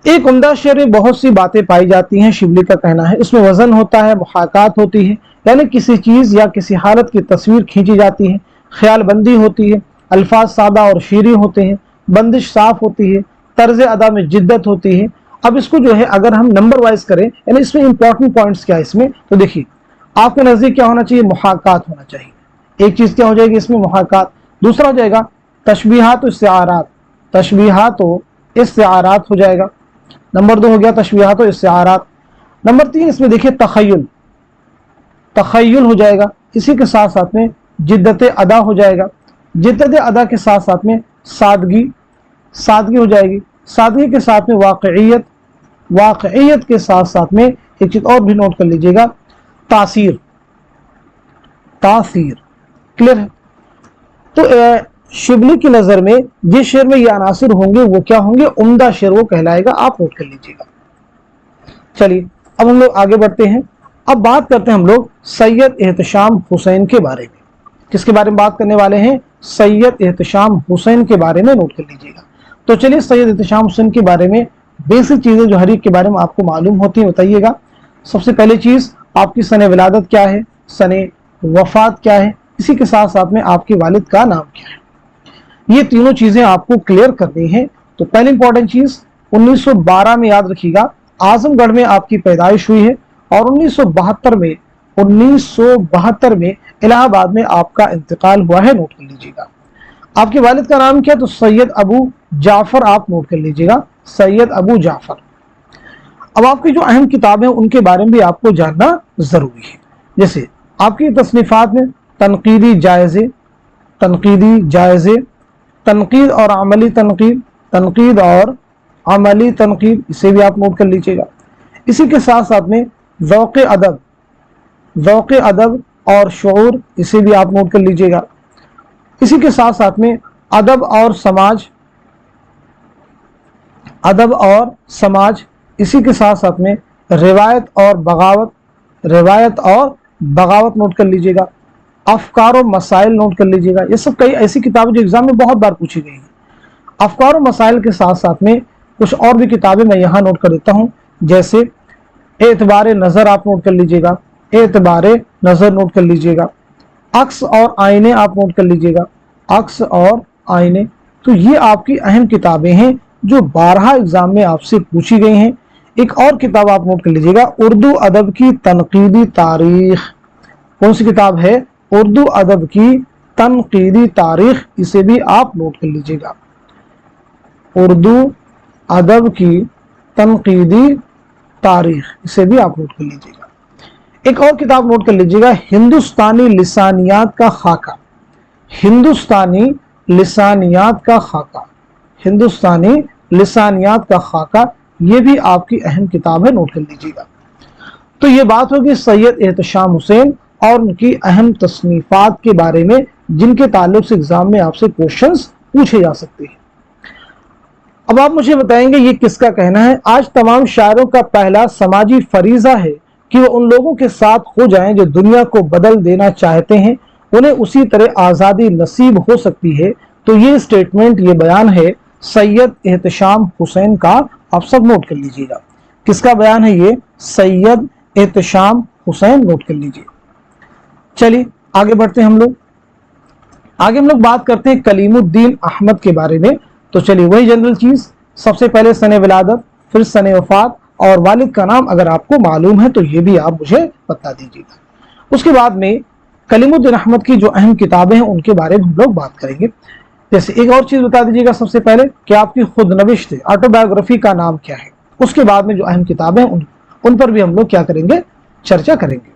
ایک عمدہ شعر میں بہت سی باتیں پائی جاتی ہیں، شبلی کا کہنا ہے۔ اس میں وزن ہوتا ہے، محاکات ہوتی ہے، یعنی کسی چیز یا کسی حالت کی تصویر کھینچی جاتی ہے، خیال بندی ہوتی ہے، الفاظ سادہ اور شیریں ہوتے ہیں، بندش صاف ہوتی ہے، طرز ادا میں جدت ہوتی ہے۔ اب اس کو جو ہے اگر ہم نمبر وائز کریں، یعنی اس میں امپورٹنٹ پوائنٹس کیا ہے اس میں، تو دیکھیے آپ کے نزدیک کیا ہونا چاہیے؟ محاکات ہونا چاہیے۔ ایک چیز کیا ہو جائے گی اس میں؟ محاکات۔ دوسرا ہو جائے گا تشبیہات و استعارات، تشبیہات و استعارات ہو جائے گا۔ نمبر 2 ہو گیا تشبیہات و استعارات۔ نمبر 3 اس میں دیکھیے تخیل، تخیل ہو جائے گا۔ اسی کے ساتھ ساتھ میں جدت ادا ہو جائے گا۔ جدت ادا کے ساتھ ساتھ میں سادگی، سادگی ہو جائے گی۔ سادگی کے ساتھ میں واقعیت، واقعیت کے ساتھ ساتھ میں ایک چیز اور بھی نوٹ کر لیجیے گا، تاثیر، تاثیر۔ کلیئر ہے؟ تو شبلی کی نظر میں جس شعر میں یہ عناصر ہوں گے وہ کیا ہوں گے؟ عمدہ شعر وہ کہلائے گا، آپ نوٹ کر لیجیے گا۔ چلیے اب ہم لوگ آگے بڑھتے ہیں۔ اب بات کرتے ہیں ہم لوگ سید احتشام حسین کے بارے میں۔ کس کے بارے میں بات کرنے والے ہیں؟ سید احتشام حسین کے بارے میں نوٹ کر لیجیے گا۔ تو چلیے سید احتشام حسین کے بارے میں بیسک چیزیں جو ہر ایک کے بارے میں آپ کو معلوم ہوتی ہیں بتائیے گا۔ سب سے پہلی چیز آپ کی سن ولادت کیا ہے، سن وفات کیا ہے، اسی کے ساتھ ساتھ میں آپ کے والد کا نام کیا ہے۔ یہ تینوں چیزیں آپ کو کلیئر کرنی ہیں۔ تو پہلی امپورٹنٹ چیز 1912 میں یاد رکھیے گا اعظم گڑھ میں آپ کی پیدائش ہوئی ہے، اور 1972 میں الہ آباد میں آپ کا انتقال ہوا ہے، نوٹ کر لیجیے گا۔ آپ کے والد کا نام کیا؟ تو سید ابو جعفر، آپ نوٹ کر لیجیے گا، سید ابو جعفر۔ اب آپ کی جو اہم کتابیں ان کے بارے میں بھی آپ کو جاننا ضروری ہے، جیسے آپ کی تصنیفات میں تنقیدی جائزے، تنقیدی جائزے، تنقید اور عملی تنقید، تنقید اور عملی تنقید، اسے بھی آپ نوٹ کر لیجیے گا۔ اسی کے ساتھ ساتھ میں ذوق ادب، ذوق ادب اور شعور، اسے بھی آپ نوٹ کر لیجیے گا۔ اسی کے ساتھ ساتھ میں ادب اور سماج، ادب اور سماج، اسی کے ساتھ ساتھ میں روایت اور بغاوت، روایت اور بغاوت نوٹ کر لیجیے گا۔ अफकार और मसाइल नोट कर लीजिएगा। ये सब कई ऐसी किताबें जो एग्जाम में बहुत बार पूछी गई हैं। अफकार और मसाइल के साथ साथ में कुछ और भी किताबें मैं यहाँ नोट कर देता हूँ, जैसे एतबार नज़र आप नोट कर लीजिएगा, एतबार नज़र नोट कर लीजिएगा, अक्स और आईने आप नोट कर लीजिएगा, अक्स और आईने। तो ये आपकी अहम किताबें हैं जो 12 एग्जाम में आपसे पूछी गई हैं। एक और किताब आप नोट कर लीजिएगा, उर्दू अदब की तनकीदी तारीख। कौन सी किताब है? उर्दू अदब की तनकीदी तारीख। इसे भी आप नोट कर लीजिएगा, उर्दू अदब की तनकीदी तारीख, इसे भी आप नोट कर लीजिएगा। एक और किताब नोट कर लीजिएगा, हिंदुस्तानी लिसानियात का खाका। हिंदुस्तानी लिसानियात का खाका, हिंदुस्तानी लिसानियात का खाका, ये भी आपकी अहम किताब है, नोट कर लीजिएगा। तो ये बात होगी सैयद एहतशाम हुसैन और उनकी अहम तसनीफात के बारे में, जिनके ताल्लुक से एग्जाम में आपसे क्वेश्चंस पूछे जा सकते हैं। अब आप मुझे बताएंगे ये किसका कहना है? आज तमाम शायरों का पहला समाजी फरीजा है कि वो उन लोगों के साथ हो जाएं जो दुनिया को बदल देना चाहते हैं, उन्हें उसी तरह आज़ादी नसीब हो सकती है। तो ये स्टेटमेंट, ये बयान है सैयद एहतशाम हुसैन का। आप सब नोट कर लीजिएगा, किसका बयान है ये? सैयद एहतशाम हुसैन, नोट कर लीजिए। चलिए आगे बढ़ते हैं हम लोग। आगे हम लोग बात करते हैं कलीमुद्दीन अहमद के बारे में। तो चलिए वही जनरल चीज, सबसे पहले सने विलादत, फिर सने वफात और वालिद का नाम अगर आपको मालूम है तो ये भी आप मुझे बता दीजिएगा। उसके बाद में कलीमुद्दीन अहमद की जो अहम किताबें हैं उनके बारे में हम लोग बात करेंगे। जैसे एक और चीज बता दीजिएगा सबसे पहले कि आपकी खुद नविश्त ऑटोबायोग्राफी का नाम क्या है। उसके बाद में जो अहम किताबें उन पर भी हम लोग क्या करेंगे? चर्चा करेंगे।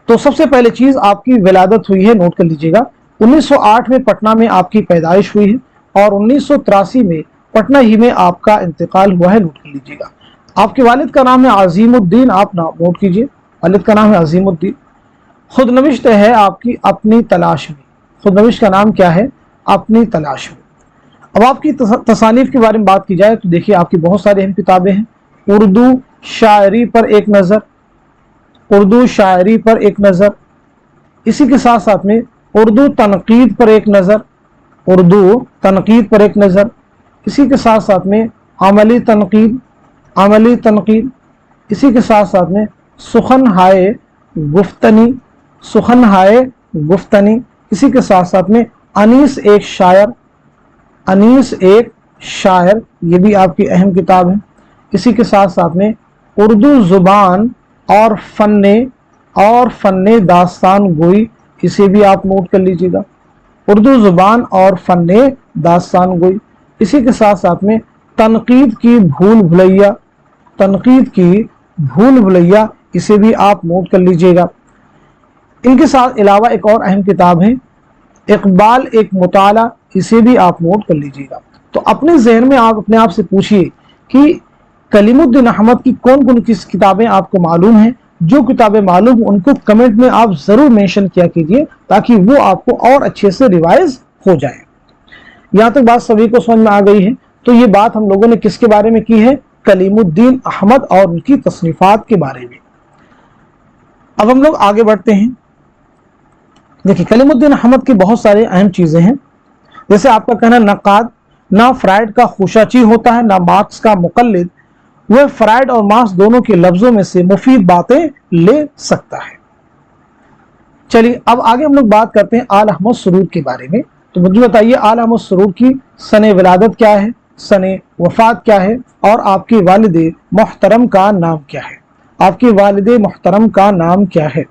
तो सबसे पहले चीज आपकी विलादत हुई है, नोट कर लीजिएगा। 1908 में पटना में आपकी पैदाइश हुई है और 1983 में पटना ही में आपका इंतकाल हुआ है, नोट कर लीजिएगा। आपके वालिद का नाम है अजीमुद्दीन, आप नाम नोट कीजिए, वालिद का नाम है अजीमुद्दीन। खुद नविश्त है आपकी अपनी तलाश में, खुद नविश्त का नाम क्या है? अपनी तलाश में। अब आपकी तसानीफ के बारे में बात की जाए तो देखिए आपकी बहुत सारी अहम किताबें हैं। उर्दू शायरी पर एक नज़र, उर्दू शायरी पर एक नज़र, इसी के साथ साथ में उर्दू तनकीद पर एक नज़र, उर्दू तनकीद पर एक नज़र, इसी के साथ साथ में अमली तनकीद, अमली तनकीद, इसी के साथ साथ में सुखन हाय गुफ्तनी, सुखन हाय गुफ्तनी, इसी के साथ साथ में अनीस एक शायर, अनीस एक शायर, ये भी आपकी अहम किताब है। इसी के साथ साथ में उर्दू ज़ुबान और फन्ने दास्तान गोई, इसे भी आप नोट कर लीजिएगा, उर्दू ज़ुबान और फन्ने दास्तान गोई। इसी के साथ साथ में तनकीद की भूल भुलैया, तनकीद की भूल भुलैया, इसे भी आप नोट कर लीजिएगा। इनके साथ अलावा एक और अहम किताब है इकबाल एक मुताला, इसे भी आप नोट कर लीजिएगा। तो अपने जहन में आप अपने आप से पूछिए कि कलीमुद्दीन अहमद की कौन कौन किस किताबें आपको मालूम हैं। जो किताबें मालूम उनको कमेंट में आप जरूर मेंशन किया कीजिए ताकि वो आपको और अच्छे से रिवाइज हो जाए। यहाँ तक बात सभी को समझ में आ गई है। तो ये बात हम लोगों ने किसके बारे में की है? कलीमुद्दीन अहमद और उनकी तसनीफात के बारे में। अब हम लोग आगे बढ़ते हैं। देखिए कलीमुद्दीन अहमद की बहुत सारे अहम चीजें हैं। जैसे आपका कहना नकाद ना फ्राइड का खुशाची होता है ना मार्क्स का मुकल्लिद, वह फ्राइड और मार्क्स दोनों के लफ्जों में से मुफीद बातें ले सकता है। चलिए अब आगे हम लोग बात करते हैं आल अहमद सुरूर के बारे में। तो मुझे बताइए आल अहमद सुरूर की सने विलादत क्या है, सने वफात क्या है और आपके वालिद मोहतरम का नाम क्या है? आपके वालिद मोहतरम का नाम क्या है?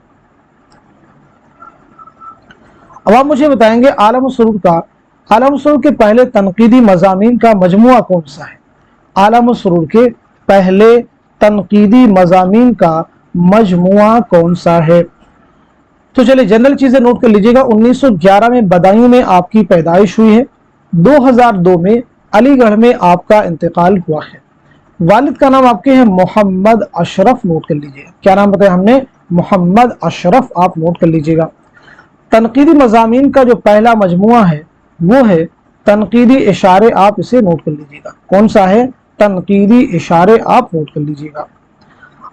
अब आप मुझे बताएंगे आल अहमद सुरूर का, आल अहमद सुरूर के पहले तनकीदी मज़ामीन का मजमुआ कौन सा है? आल अहमद सुरूर के पहले तनकीदी मज़ामीन का मजमुआ कौन सा है? तो चलिए जनरल चीजें नोट कर लीजिएगा। 1911 में बदायूं में आपकी पैदाइश हुई है, 2002 में अलीगढ़ में आपका इंतकाल हुआ है। वालिद का नाम आपके हैं मोहम्मद अशरफ, नोट कर लीजिएगा। क्या नाम बताया हमने? मोहम्मद अशरफ, आप नोट कर लीजिएगा। तनकीदी मज़ामीन का जो पहला मजमुआ है वो है तनकीदी इशारे, आप इसे नोट कर लीजिएगा। कौन सा है? तनकीदी इशारे, आप नोट कर लीजिएगा।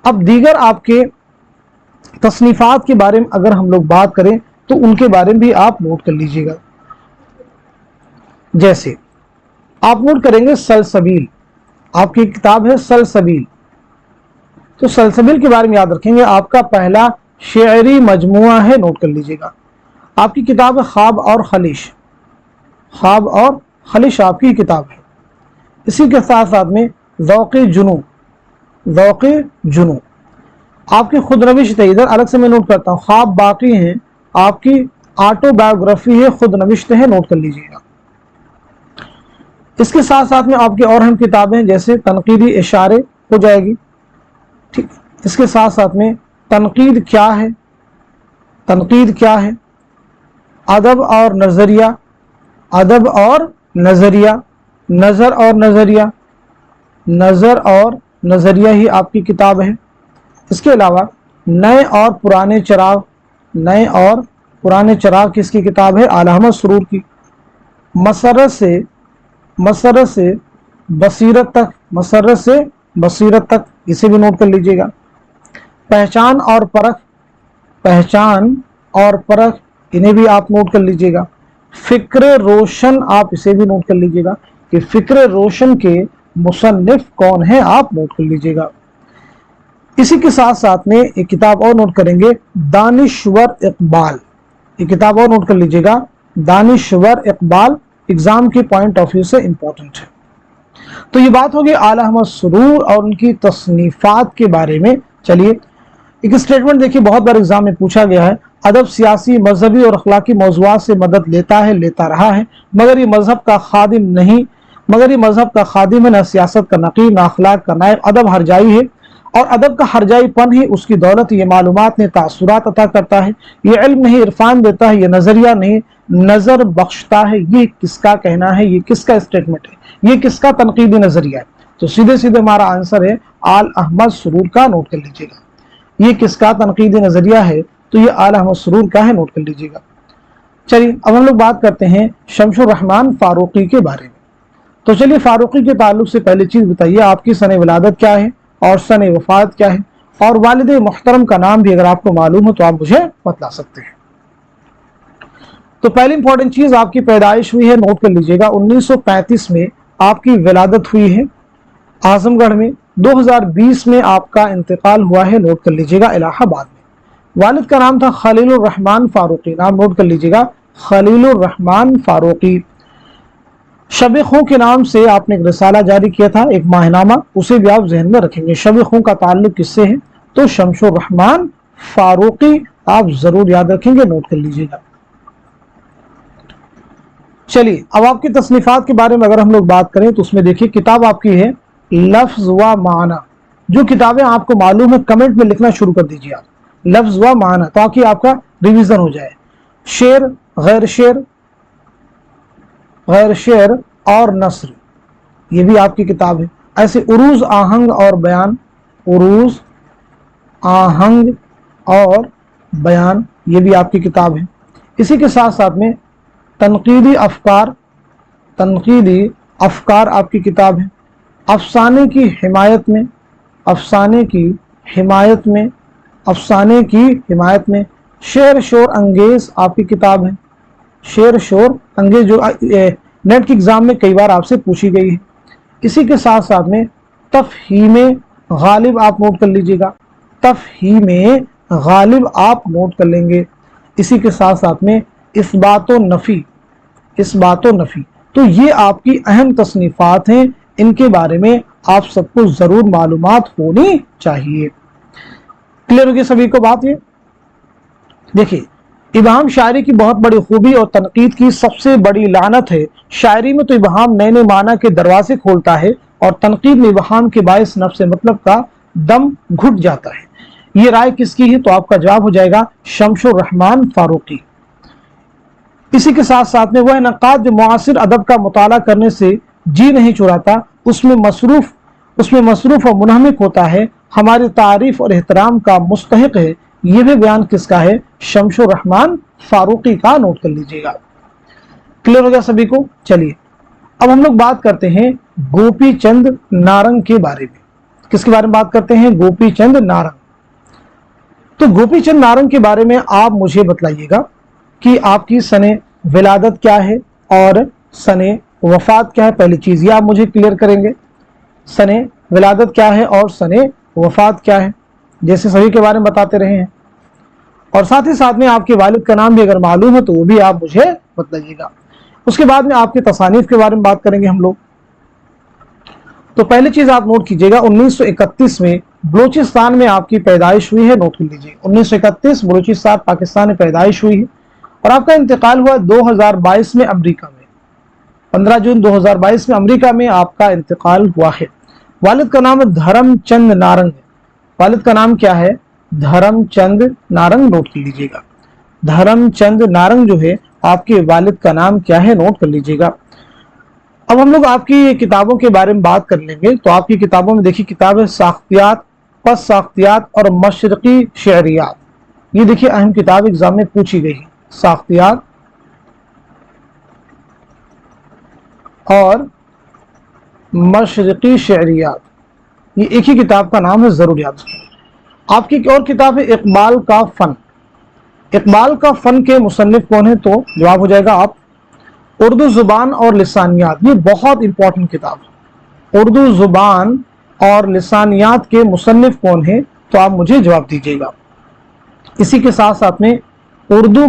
अब दीगर आपके تصنیفات کے بارے میں اگر ہم لوگ بات کریں تو ان کے بارے میں بھی آپ نوٹ کر لیجئے گا. جیسے آپ نوٹ کریں گے سلسبیل، آپ کی کتاب ہے سلسبیل، تو سلسبیل کے بارے میں یاد رکھیں گے آپ کا پہلا شعری مجموعہ ہے، نوٹ کر لیجئے گا. آپ کی کتاب ہے خواب اور خلیش، خواب اور خلیش آپ کی کتاب ہے. اسی کے ساتھ ساتھ میں ذوق جنوں، ذوق جنوں آپ کی خود نوشت ہے. ادھر الگ سے میں نوٹ کرتا ہوں، خواب باقی ہیں آپ کی آٹو بایوگرافی ہے، خود نوشت ہے، نوٹ کر لیجئے گا. اس کے ساتھ ساتھ میں آپ کی اور اہم کتابیں جیسے تنقیدی اشارے ہو جائے گی، ٹھیک. اس کے ساتھ ساتھ میں تنقید کیا ہے، تنقید کیا ہے، ادب اور نظریہ، ادب اور نظریہ، نظر اور نظریہ، نظر اور نظریہ ہی آپ کی کتاب ہے. اس کے علاوہ نئے اور پرانے چراغ، نئے اور پرانے چراغ کس کی کتاب ہے؟ اعلی احمد سرور کی. مسرت سے بصیرت تک، مسرت سے بصیرت تک، اسے بھی نوٹ کر لیجئے گا. پہچان اور پرکھ، پہچان اور پرکھ انہیں بھی آپ نوٹ کر لیجئے گا. فکر روشن آپ اسے بھی نوٹ کر لیجئے گا کہ فکر روشن کے مصنف کون ہیں، آپ نوٹ کر لیجئے گا. اسی کے ساتھ ساتھ میں ایک کتاب اور نوٹ کریں گے، دانشور اقبال. یہ کتاب اور نوٹ کر لیجئے گا، دانشور اقبال، ایگزام کے پوائنٹ آف ویو سے امپورٹنٹ ہے. تو یہ بات ہوگی اعلی احمد سرور اور ان کی تصنیفات کے بارے میں. چلیے ایک اسٹیٹمنٹ دیکھیے، بہت بار ایگزام میں پوچھا گیا ہے، ادب سیاسی، مذہبی اور اخلاقی موضوعات سے مدد لیتا ہے، لیتا رہا ہے، مگر یہ مذہب کا خادم نہیں، مگر یہ مذہب کا خادم ہے، نہ سیاست کا نقیب، نہ اخلاق کا نائب. ادب ہرجائی ہے اور ادب کا ہرجائی پن ہی اس کی دولت. یہ معلومات نے تاثرات عطا کرتا ہے، یہ علم نہیں عرفان دیتا ہے، یہ نظریہ نہیں نظر بخشتا ہے. یہ کس کا کہنا ہے؟ یہ کس کا اسٹیٹمنٹ ہے؟ یہ کس کا تنقیدی نظریہ ہے؟ تو سیدھے سیدھے ہمارا آنسر ہے اعلی احمد سرور کا. نوٹ کر لیجئے گا یہ کس کا تنقیدی نظریہ ہے، تو یہ اعلی احمد سرور کا ہے، نوٹ کر لیجئے گا. چلیے اب ہم لوگ بات کرتے ہیں شمس الرحمن فاروقی کے بارے میں. تو چلیے فاروقی کے تعلق سے پہلی چیز بتائیے، آپ کی سن ولادت کیا ہے اور سن وفات کیا ہے، اور والد محترم کا نام بھی اگر آپ کو معلوم ہو تو آپ مجھے بتلا سکتے ہیں. تو پہلی امپورٹنٹ چیز آپ کی پیدائش ہوئی ہے، نوٹ کر لیجئے گا 1935 میں آپ کی ولادت ہوئی ہے اعظم گڑھ میں. 2020 میں آپ کا انتقال ہوا ہے، نوٹ کر لیجئے گا الہ آباد میں. والد کا نام تھا خلیل الرحمن فاروقی، نام نوٹ کر لیجئے گا خلیل الرحمن فاروقی. شب خوں کے نام سے آپ نے ایک رسالہ جاری کیا تھا، ایک ماہ نامہ، اسے بھی آپ ذہن میں رکھیں گے. شب خوں کا تعلق کس سے ہے؟ تو شمس الرحمن فاروقی آپ ضرور یاد رکھیں گے، نوٹ کر لیجئے گا. چلیے اب آپ کی تصنیفات کے بارے میں اگر ہم لوگ بات کریں تو اس میں دیکھیے کتاب آپ کی ہے لفظ و معنی. جو کتابیں آپ کو معلوم ہے کمنٹ میں لکھنا شروع کر دیجیے آپ، لفظ و معنی، تاکہ آپ کا ریویژن ہو جائے. شعر، غیر شعر، غیر شعر اور نثر، یہ بھی آپ کی کتاب ہے. ایسے عروض، آہنگ اور بیان، عروض، آہنگ اور بیان، یہ بھی آپ کی کتاب ہے. اسی کے ساتھ ساتھ میں تنقیدی افکار، تنقیدی افکار آپ کی کتاب ہے. افسانے کی حمایت میں، افسانے کی حمایت میں، افسانے کی حمایت میں. شعر شور انگیز آپ کی کتاب ہے، شعر شور انگیز، جو نیٹ کے ایگزام میں کئی بار آپ سے پوچھی گئی ہے. اسی کے ساتھ ساتھ میں تفہیم غالب آپ نوٹ کر لیجئے گا، تفہیم غالب آپ نوٹ کر لیں گے. اسی کے ساتھ ساتھ میں اثبات و نفی، اثبات و نفی. تو یہ آپ کی اہم تصنیفات ہیں، ان کے بارے میں آپ سب کو ضرور معلومات ہونی چاہیے. کلیئر ہوگی سبھی کو بات؟ یہ دیکھیے ابہام شاعری کی بہت بڑی خوبی اور تنقید کی سب سے بڑی لعنت ہے. شاعری میں تو ابہام نئے نئے معنی کے دروازے کھولتا ہے، اور تنقید میں ابہام کے باعث نفس مطلب کا دم گھٹ جاتا ہے. یہ رائے کس کی ہے؟ تو آپ کا جواب ہو جائے گا شمس الرحمن فاروقی. اسی کے ساتھ ساتھ میں وہ نقاد جو معاصر ادب کا مطالعہ کرنے سے جی نہیں چراتا، اس میں مصروف اور منہمک ہوتا ہے، ہماری تعریف اور احترام کا مستحق ہے. یہ بھی بیان کس کا ہے؟ شمس الرحمن فاروقی کا. نوٹ کر لیجئے گا. کلیئر ہو گیا سبھی کو؟ چلیے اب ہم لوگ بات کرتے ہیں گوپی چند نارنگ کے بارے میں. کس کے بارے میں بات کرتے ہیں؟ گوپی چند نارنگ. तो गोपी चंद नारंग के बारे में आप मुझे बतलाइएगा कि आपकी सने विलादत क्या है और सने वफात क्या है। पहली चीज ये आप मुझे क्लियर करेंगे, सने विलादत क्या है और सने वफात क्या है, जैसे सभी के बारे में बताते रहे हैं। और साथ ही साथ में आपके वालिद का नाम भी अगर मालूम है तो वो भी आप मुझे बतलाइएगा। उसके बाद में आपके तसानीफ के बारे में बात करेंगे हम लोग। तो पहली चीज आप नोट कीजिएगा, 1931 में बलूचिस्तान में आपकी पैदाइश हुई है, नोट कर लीजिए। 1931 बलूचिस्तान पाकिस्तान में पैदाइश हुई है और आपका इंतकाल हुआ 2022 में अमेरिका में, 15 जून 2022 में अमेरिका में आपका इंतकाल हुआ है। वालिद का नाम धर्मचंद नारंग है। वालिद का नाम क्या है? धर्मचंद नारंग, नोट कर लीजिएगा। धर्मचंद नारंग जो है आपके वालिद का नाम क्या है, नोट कर लीजिएगा। अब हम लोग आपकी किताबों के बारे में बात कर लेंगे। तो आपकी किताबों में देखिए किताब है साख्तियात, पस साख्तियात और मशरकी शहरियात। ये देखिए अहम किताब एग्जाम में पूछी गई है, साख्तियात और मशरकी शहरियात, ये एक ही किताब का नाम है, जरूर याद रखें। आपकी एक और किताब है इकबाल का फन। इकबाल का फन के मुसन्निफ कौन है? तो जवाब हो जाएगा आप उर्दू जुबान और लिसानियात। ये बहुत इंपॉर्टेंट किताब है। उर्दू जुबान और लिसानियात के मुसन्निफ कौन है? तो आप मुझे जवाब दीजिएगा। इसी के साथ साथ में उर्दू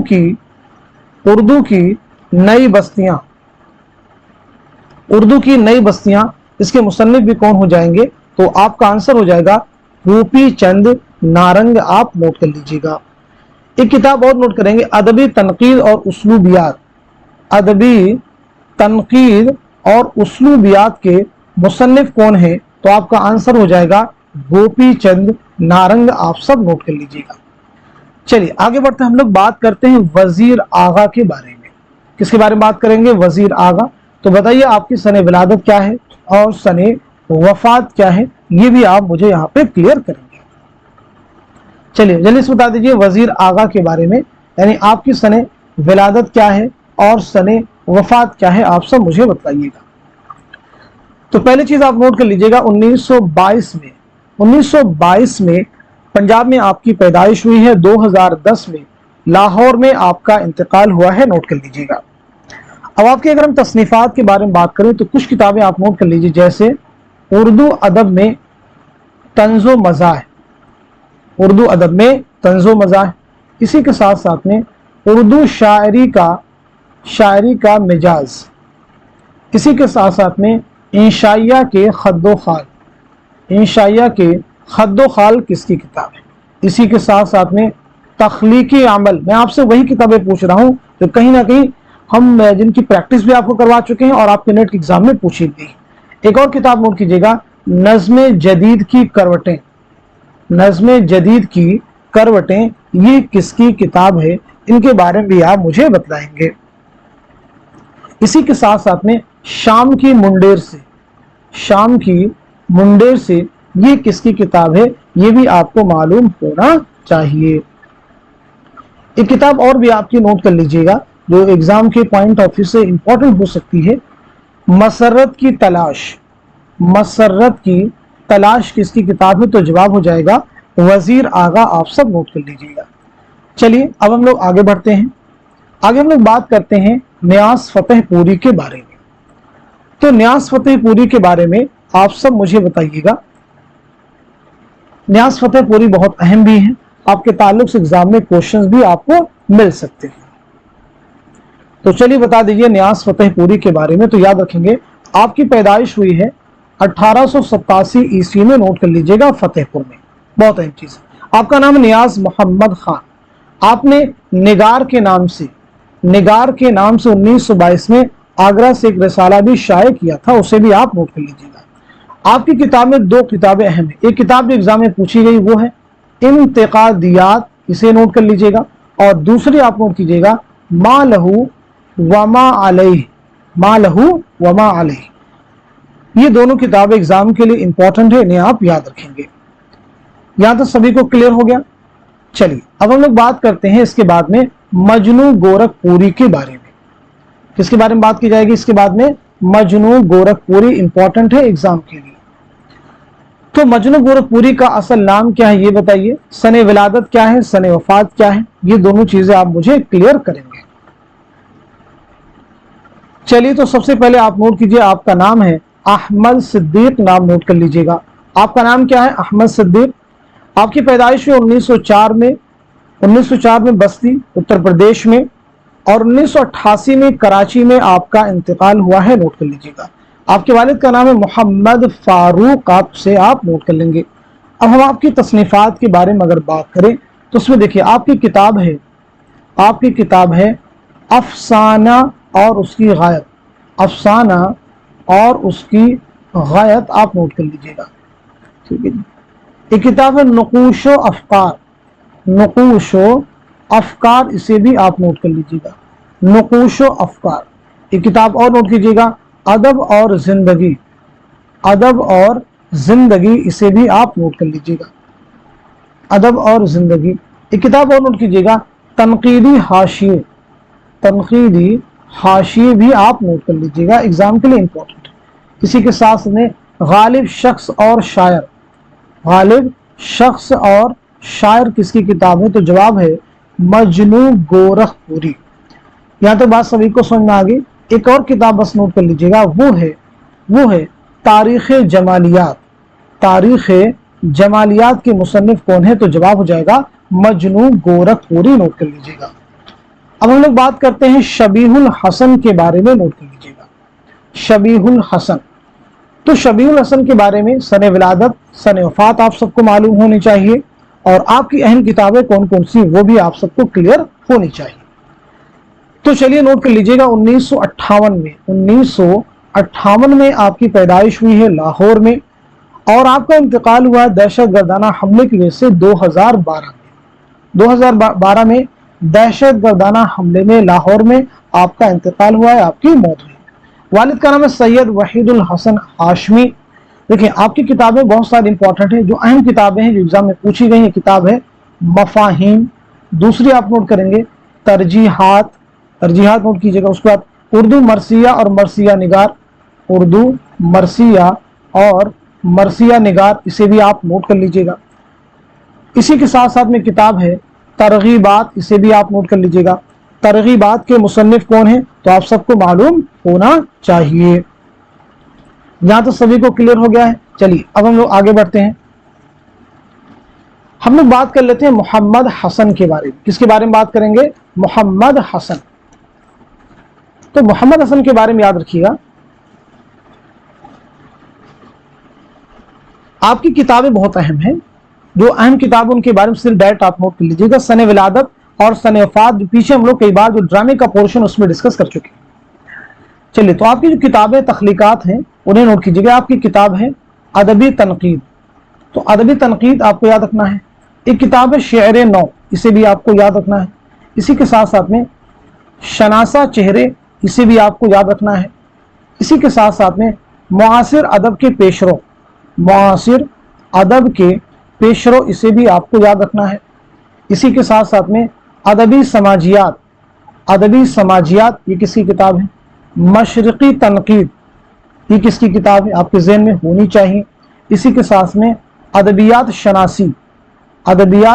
की नई बस्तियां, उर्दू की नई बस्तियां, इसके मुसन्निफ भी कौन हो जाएंगे? तो आपका आंसर हो जाएगा गोपी चंद नारंग। आप नोट कर लीजिएगा। एक किताब और नोट करेंगे, अदबी तनकीद और उसलूबियात। अदबी तनकीद और उसलूबियात के मुसन्निफ कौन है? तो आपका आंसर हो जाएगा गोपी चंद नारंग। आप सब नोट कर लीजिएगा। चलिए आगे बढ़ते हैं, हम लोग बात करते हैं वजीर आगा के बारे में। किसके बारे में बात करेंगे? वजीर आगा। तो बताइए आपकी सने विलादत क्या है और सने वफात क्या है, ये भी आप मुझे यहाँ पे क्लियर करेंगे। चलिए जल्दी से बता दीजिए वजीर आगा के बारे में, यानी आपकी सने विलादत क्या है और सने वफात क्या है, आप सब मुझे बताइएगा। तो पहली चीज आप नोट कर लीजिएगा, 1922 में पंजाब में आपकी पैदाइश हुई है। 2010 में लाहौर में आपका इंतकाल हुआ है, नोट कर लीजिएगा। अब आपके अगर हम तसनीफात के बारे में बात करें तो कुछ किताबें आप नोट कर लीजिए, जैसे उर्दू अदब में तंज़ो मज़ाह, उर्दू अदब में तंज़ो मज़ाह। इसी के साथ साथ में उर्दू शायरी का मिजाज। इसी के साथ साथ में इंशाइया के खद्दो खाल। इंशाइया के खद्दो खाल किसकी किताब है? इसी के साथ साथ में तख्लीकी अमल। मैं आपसे वही किताबें पूछ रहा हूं जो कहीं ना कहीं हम जिनकी प्रैक्टिस भी आपको करवा चुके हैं और आपके नेट के एग्जाम में पूछी गई। एक और किताब नोट कीजिएगा, नज़्म जदीद की करवटें। नज़्म जदीद की करवटें, ये किसकी किताब है? इनके बारे में भी आप मुझे बतलाएंगे। इसी के साथ साथ में शाम की मुंडेर से, शाम की मुंडेर से, ये किसकी किताब है? ये भी आपको मालूम होना चाहिए। एक किताब और भी आपकी नोट कर लीजिएगा जो एग्जाम के पॉइंट ऑफ व्यू से इंपॉर्टेंट हो सकती है, मसर्रत की तलाश। मसर्रत की तलाश किसकी किताब है? तो जवाब हो जाएगा वजीर आगा। आप सब नोट कर लीजिएगा। चलिए अब हम लोग आगे बढ़ते हैं। आगे हम लोग बात करते हैं नियाज़ फतेहपुरी के बारे में। तो नियाज़ फतेहपुरी के बारे में आप सब मुझे बताइएगा। नियाज़ फतेहपुरी बहुत अहम भी है, आपके ताल्लुक से एग्जाम में क्वेश्चंस भी आपको मिल सकते हैं। तो चलिए बता दीजिए नियाज़ फतेहपुरी के बारे में। तो याद रखेंगे आपकी पैदाइश हुई है 1887 ईस्वी में, नोट कर लीजिएगा, फतेहपुर में। बहुत अहम चीज। आपका नाम नियाज़ मोहम्मद खान। आपने निगार के नाम से 1922 में आगरा से एक रिसाला भी शाये किया था, उसे भी आप नोट कर लीजिएगा। आपकी किताब में दो किताबें अहम है। एक किताब जो एग्जाम में पूछी गई वो है इंतिकादियात, इसे नोट कर लीजिएगा। और दूसरी आप नोट कीजिएगा मा लहू वमा अलैह, मा लहू वमा अलैह। ये दोनों किताबें एग्जाम के लिए इंपॉर्टेंट है, इन्हें आप याद रखेंगे। यहां तो सभी को क्लियर हो गया। चलिए अब हम लोग बात करते हैं इसके बाद में मजनू गोरखपुरी के बारे में। किसके बारे में बात की जाएगी इसके बाद में? मजनू गोरखपुरी इंपॉर्टेंट है एग्जाम के लिए। تو मजनू गोरखपुरी का असल नाम क्या है ये बताइए, सने विलादत क्या है, सने वफात क्या है, ये दोनों चीजें आप मुझे क्लियर करेंगे। चलिए तो सबसे पहले आप नोट कीजिए, आपका नाम है अहमद सिद्दीक, नाम नोट कर लीजिएगा। आपका नाम क्या है? अहमद सिद्दीक। आपकी पैदाइश हुई 1904 में बस्ती उत्तर प्रदेश में, और 1988 में कराची में आपका इंतकाल हुआ है, नोट कर लीजिएगा। आपके वालिद का नाम है मोहम्मद फारूक, आपसे आप नोट कर लेंगे। अब हम आपकी तसनीफात के बारे में अगर बात करें तो उसमें देखिए आपकी किताब है अफसाना और उसकी गायत, अफसाना और उसकी गायत आप नोट कर लीजिएगा, ठीक है जी। एक किताब है नुकूशो अफकार, इसे भी आप नोट कर लीजिएगा, नुकूशो अफकार। एक किताब और नोट कीजिएगा, अदब और जिंदगी, इसे भी आप नोट कर लीजिएगा, अदब और जिंदगी। एक किताब और नोट कीजिएगा, तनकीदी हाशिए भी आप नोट कर लीजिएगा, एग्जाम के लिए इंपॉर्टेंट। इसी के साथ में गालिब शख्स और शायर किसकी किताब है? तो जवाब है मजनू गोरखपुरी। यहां तक बात सभी को समझ में आ गई। एक और किताब बस नोट कर लीजिएगा, वो है तारीख जमालियात के मुसन्निफ कौन है? तो जवाब हो जाएगा मजनू गोरखपुरी, नोट कर लीजिएगा। अब हम लोग बात करते हैं शबीहुल हसन के बारे में, नोट कर लीजिएगा, शबीहुल हसन। तो शबीहुल हसन के बारे में सने विलादत, सने वफात आप सबको मालूम होनी चाहिए, और आपकी अहम किताबें कौन कौन सी वो भी आप सबको क्लियर होनी चाहिए। तो चलिए नोट कर लीजिएगा, 1958 में आपकी पैदाइश हुई है लाहौर में, और आपका इंतकाल हुआ दहशत गर्दाना हमले की वजह से 2012 में दहशत गर्दाना हमले में लाहौर में आपका इंतकाल हुआ है, आपकी मौत हुई। वालिद का नाम है सैयद वहीदुल हसन हाशमी। देखिए आपकी किताबें बहुत सारी इंपॉर्टेंट है, जो अहम किताबें हैं जो एग्जाम में पूछी गई है, किताब है मफाहिम। दूसरी आप नोट करेंगे तरजीहात नोट कीजिएगा। उसके बाद उर्दू मरसिया और मरसिया निगार, इसे भी आप नोट कर लीजिएगा। इसी के साथ साथ में किताब है तरगीबात, इसे भी आप नोट कर लीजिएगा। तरगीबात के मुसन्निफ कौन है? तो आप सबको मालूम होना चाहिए। यहां तो सभी को क्लियर हो गया है। चलिए अब हम लोग आगे बढ़ते हैं। हम लोग बात कर लेते हैं मोहम्मद हसन के बारे में। किसके बारे में बात करेंगे? मोहम्मद हसन। तो मोहम्मद हसन के बारे में याद रखिएगा, आपकी किताबें बहुत अहम हैं। जो अहम किताब उनके बारे में सिर्फ डायरेक्ट आप नोट कर लीजिएगा। सने विलादत और सने वफात, पीछे हम लोग कई बार जो ड्रामे का पोर्शन उसमें डिस्कस कर चुके हैं। चलिए तो आपकी जो किताबें तख्लीकात हैं उन्हें नोट कीजिएगा। आपकी किताब है अदबी तनकीद, तो अदबी तनकीद आपको याद रखना है। एक किताब है शेर नौ, इसे भी आपको याद रखना है। इसी के साथ साथ में शनासा चेहरे, इसे भी आपको याद रखना है। इसी के साथ साथ में मुआसिर अदब के पेशरो, इसे भी आपको याद रखना है। इसी के साथ साथ में अदबी समाजियात, ये किसकी किताब है? मशरिकी तनकीद, ये किसकी किताब है? आपके ज़हन में होनी चाहिए। इसी के साथ में अदबियात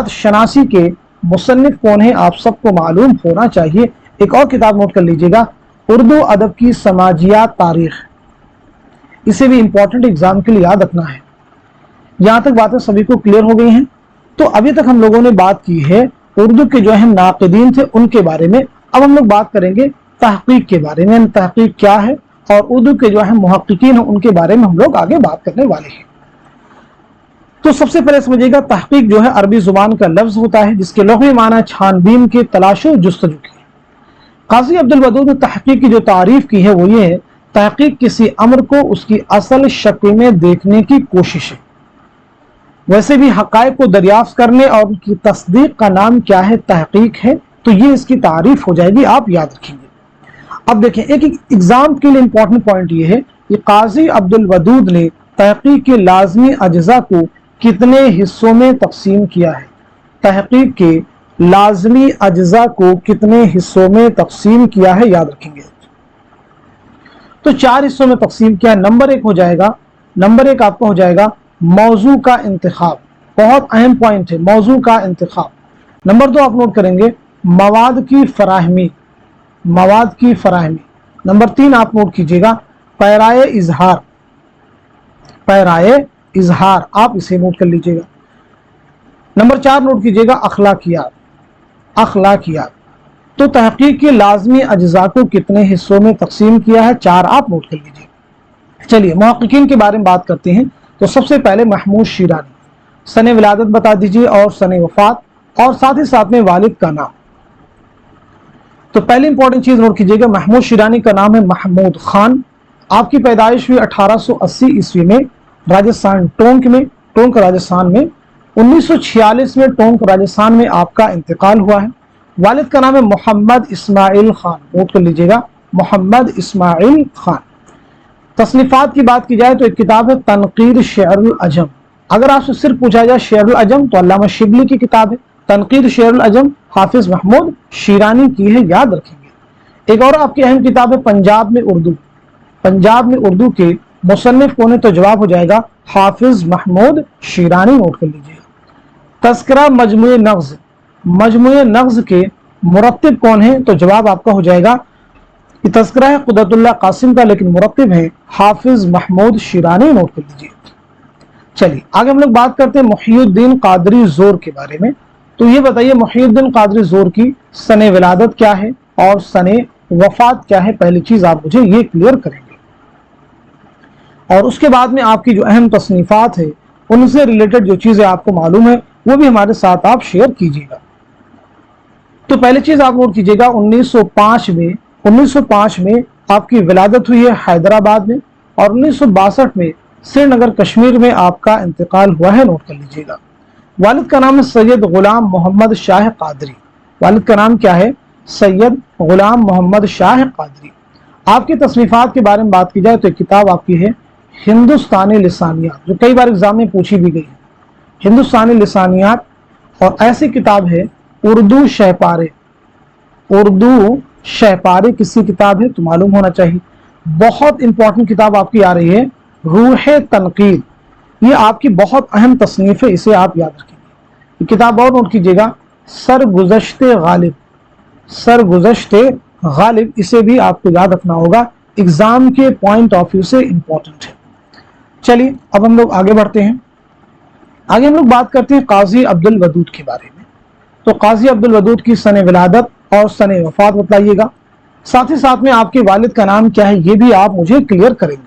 शनासी के मुसन्निफ कौन है? आप सबको मालूम होना चाहिए। एक और किताब नोट कर लीजिएगा, उर्दू अदब की समाजियात तारीख, इसे भी इंपॉर्टेंट एग्जाम के लिए याद रखना है। यहां तक बातें सभी को क्लियर हो गई हैं। तो अभी तक हम लोगों ने बात की है उर्दू के जो अहम नाक़िदीन थे उनके बारे में। अब हम लोग बात करेंगे तहक़ीक़ के बारे में, तहक़ीक़ क्या है, और उर्दू के जो अहम मुहक़्क़ीक़ीन हैं उनके बारे में हम लोग आगे बात करने वाले हैं। तो सबसे पहले समझिएगा, तहक़ीक़ जो है अरबी जुबान का लफ्ज होता है जिसके लुग़वी माना छानबीन के, तलाशो, जुस्तजू की। काज़ी अब्दुल वदूद ने तहक़ीक़ की जो तारीफ की है वो ये है, तहक़ीक़ किसी अमर को उसकी असल शक्ल में देखने की कोशिश है। वैसे भी हक़ाइक़ को दरियाफ्त करने और उनकी तस्दीक का नाम क्या है? तहक़ीक़ है। तो ये इसकी तारीफ हो जाएगी, आप याद रखेंगे। अब देखें एक एग्जाम के लिए इंपॉर्टेंट पॉइंट ये है कि काज़ी अब्दुल वदूद ने तहक़ीक़ के लाज़मी अज्जा को कितने हिस्सों में तकसीम किया है? तहक़ीक़ के लाज़मी अज्जा को कितने हिस्सों में तकसीम किया है? याद रखेंगे। तो 4 हिस्सों में तकसीम किया है। नंबर एक आपका हो जाएगा मौजू का इंतखाब, बहुत अहम पॉइंट है मौजू का इंतखाब। नंबर 2 आप नोट करेंगे मवाद की फराहमी, मवाद की फराहमी। नंबर 3 आप नोट कीजिएगा पैराए इजहार, पैराए इजहार, आप इसे नोट कर लीजिएगा। नंबर 4 नोट कीजिएगा अखलाकियात, अखलाकियात। तो तहकीक के लाजमी अज्जा को कितने हिस्सों में तकसीम किया है? 4, आप नोट कर लीजिए। चलिए मुहक्किकीन के बारे में बात करते हैं। तो सबसे पहले महमूद शिरानी, सने विलादत बता दीजिए और सने वफात, और साथ ही साथ में वालिद का नाम। तो पहली इंपॉर्टेंट चीज नोट कीजिएगा, महमूद शिरानी का नाम है महमूद खान। आपकी पैदाइश हुई 1880 ईस्वी में राजस्थान टोंक में, टोंक राजस्थान में। 1946 में टोंक राजस्थान में आपका इंतकाल हुआ है। वालिद का नाम है मोहम्मद इस्माइल खान, नोट कर लीजिएगा मोहम्मद इस्माइल खान। तसनीफात की बात की जाए तो एक किताब है तनकीद शेरुल अजम। अगर आपसे सिर्फ पूछा जाए शेरुल अजम तो अल्लामा शिबली की किताब है। तनकीद शेरुल अजम हाफिज महमूद शिरानी की है, याद रखेंगे। एक और आपकी अहम किताब है पंजाब में उर्दू, पंजाब में उर्दू के मुसन्निफ कौन है? तो जवाब हो जाएगा हाफिज महमूद शिरानी, नोट कर लीजिएगा। तस्करा मजमुए नग़्ज़, मजमुए नग़्ज़ के मुरत्तिब कौन है? तो जवाब आपका हो जाएगा कि तस्करा है कुदरतुल्लाह कासिम का, लेकिन मुरत्तिब है हाफिज महमूद शिरानी, नोट कर लीजिए। चलिए आगे हम लोग बात करते हैं मुहियुद्दीन कादरी ज़ोर के बारे में। तो ये बताइए मुहियुद्दीन कादरी ज़ोर की सने विलादत क्या है और सने वफात क्या है? पहली चीज आप मुझे ये क्लियर करेंगे, और उसके बाद में आपकी जो अहम तसनीफात है उनसे रिलेटेड जो चीजें आपको मालूम है वो भी हमारे साथ आप शेयर कीजिएगा। तो पहली चीज आप नोट कीजिएगा 1905 में आपकी विलादत हुई है हैदराबाद में, और 1962 में श्रीनगर कश्मीर में आपका इंतकाल हुआ है, नोट कर लीजिएगा। वालिद का नाम है सैयद गुलाम मोहम्मद शाह कादरी। वालिद का नाम क्या है? सैयद गुलाम मोहम्मद शाह कादरी। आपकी तसनीफात के बारे में बात की जाए तो एक किताब आपकी है हिंदुस्तानी लिसानियात, जो कई बार एग्जाम में पूछी भी गई है, हिंदुस्तानी लिसानियात। और ऐसी किताब है उर्दू शहपारे, उर्दू शहपारे किसकी किताब है? तो मालूम होना चाहिए। बहुत इंपॉर्टेंट किताब आपकी आ रही है रूह तनकीद, ये आपकी बहुत अहम तसनीफ है, इसे आप याद रखेंगे। किताब और नोट कीजिएगा सरगुज़श्ते गालिब, सरगुज़श्ते गालिब, इसे भी आपको याद रखना होगा, एग्जाम के पॉइंट ऑफ व्यू से इंपॉर्टेंट है। चलिए अब हम लोग आगे बढ़ते हैं। आगे हम लोग बात करते हैं काजी अब्दुल वदूद के बारे में। तो काजी अब्दुल वदूद की सने विलादत और सने वफात बताइएगा। साथ ही साथ में आपके वालिद का नाम क्या है ये भी आप मुझे क्लियर करेंगे।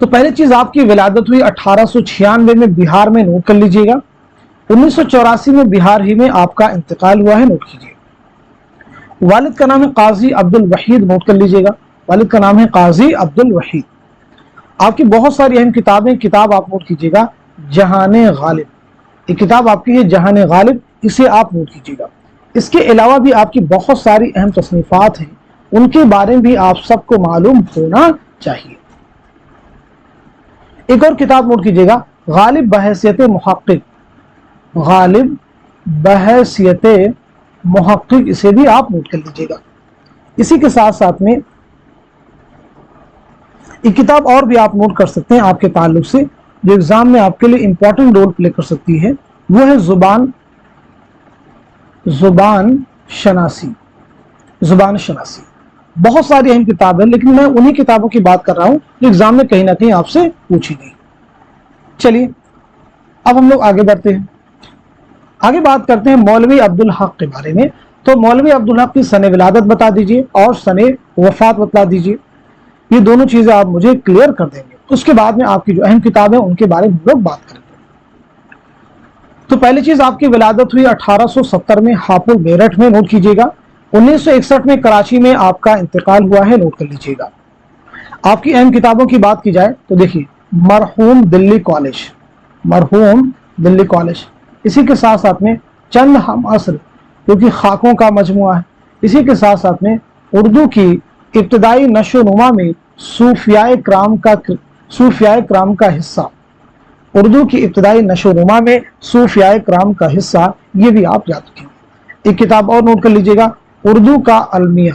तो पहली चीज आपकी विलादत हुई 1896 में बिहार में, नोट कर लीजिएगा। 1984 में बिहार ही में आपका इंतकाल हुआ है, नोट कीजिए। वालिद का नाम है काजी अब्दुल वहीद, नोट कर लीजिएगा। वालिद का नाम है काजी अब्दुल वहीद। आपकी बहुत सारी अहम किताबें, किताब आप नोट कीजिएगा जहाने गालिब, ये किताब आपकी है जहाने गालिब, इसे आप नोट कीजिएगा। इसके अलावा भी आपकी बहुत सारी अहम तसनीफात हैं, उनके बारे में भी आप सबको मालूम होना चाहिए। एक और किताब नोट कीजिएगा गालिब बहैसियत मुहक्किक, गालिब बहैसियत मुहक्किक, इसे भी आप नोट कर लीजिएगा। इसी के साथ साथ में एक किताब और भी आप नोट कर सकते हैं आपके ताल्लुक से, जो एग्जाम में आपके लिए इंपॉर्टेंट रोल प्ले कर सकती है, वो है जुबान शनासी, जुबान शनासी। बहुत सारी अहम किताब है, लेकिन मैं उन्हीं किताबों की बात कर रहा हूं जो एग्जाम में कहीं ना कहीं आपसे पूछी गई। चलिए अब हम लोग आगे बढ़ते हैं। आगे बात करते हैं मौलवी अब्दुल हक के बारे में। तो मौलवी अब्दुल हक की सने विलादत बता दीजिए और सने वफात बता दीजिए, ये दोनों चीजें आप मुझे क्लियर कर देंगे। उसके बाद में आपकी जो अहम किताब है उनके बारे में हम लोग बात करेंगे। तो पहली चीज आपकी विलादत हुई 1870 में हापुड़ मेरठ में, नोट कीजिएगा। 1961 में कराची में आपका इंतकाल हुआ है, नोट कर लीजिएगा। आपकी अहम किताबों की बात की जाए तो देखिए मरहूम दिल्ली कॉलेज, मरहूम दिल्ली कॉलेज। इसी के साथ साथ में चंद हम असर, जो कि खाकों का मजमुआ है। इसी के साथ साथ में उर्दू की इब्तदाई नशो नुमा में सूफियाए क्राम का हिस्सा, उर्दू की इब्तदाई नशो नुमा में सूफियाए क्राम का हिस्सा, ये भी आप याद रखेंगे। एक किताब और नोट कर लीजिएगा उर्दू का अलमिया,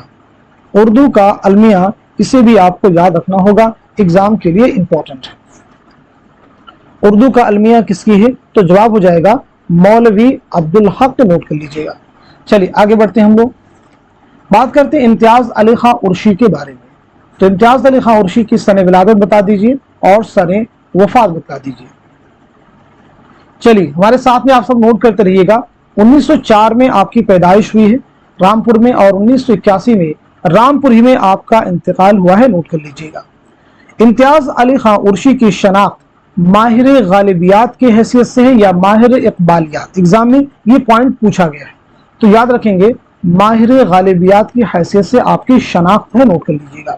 اردو کا المیہ، اسے بھی آپ کو یاد رکھنا ہوگا، ایگزام کے لیے امپورٹنٹ ہے۔ اردو کا المیہ کس کی ہے؟ تو جواب ہو جائے گا مولوی عبدالحق، نوٹ کر لیجئے گا۔ چلیے آگے بڑھتے ہیں، ہم لوگ بات کرتے ہیں امتیاز علی خاں عرشی کے بارے میں۔ تو امتیاز علی خاں عرشی کی سن ولادت بتا دیجئے اور سن وفات بتا دیجئے۔ چلیے ہمارے ساتھ میں آپ سب نوٹ کرتے رہیے گا۔ 1904 میں آپ کی پیدائش ہوئی ہے رامپور میں، اور 1981 میں رامپور ہی میں آپ کا انتقال ہوا ہے، نوٹ کر لیجئے گا۔ امتیاز علی خاں عرشی کی شناخت ماہر غالبیات کی حیثیت سے ہے یا ماہر اقبالیات؟ ایگزام میں یہ پوائنٹ پوچھا گیا ہے، تو یاد رکھیں گے ماہر غالبیات کی حیثیت سے آپ کی شناخت ہے، نوٹ کر لیجئے گا۔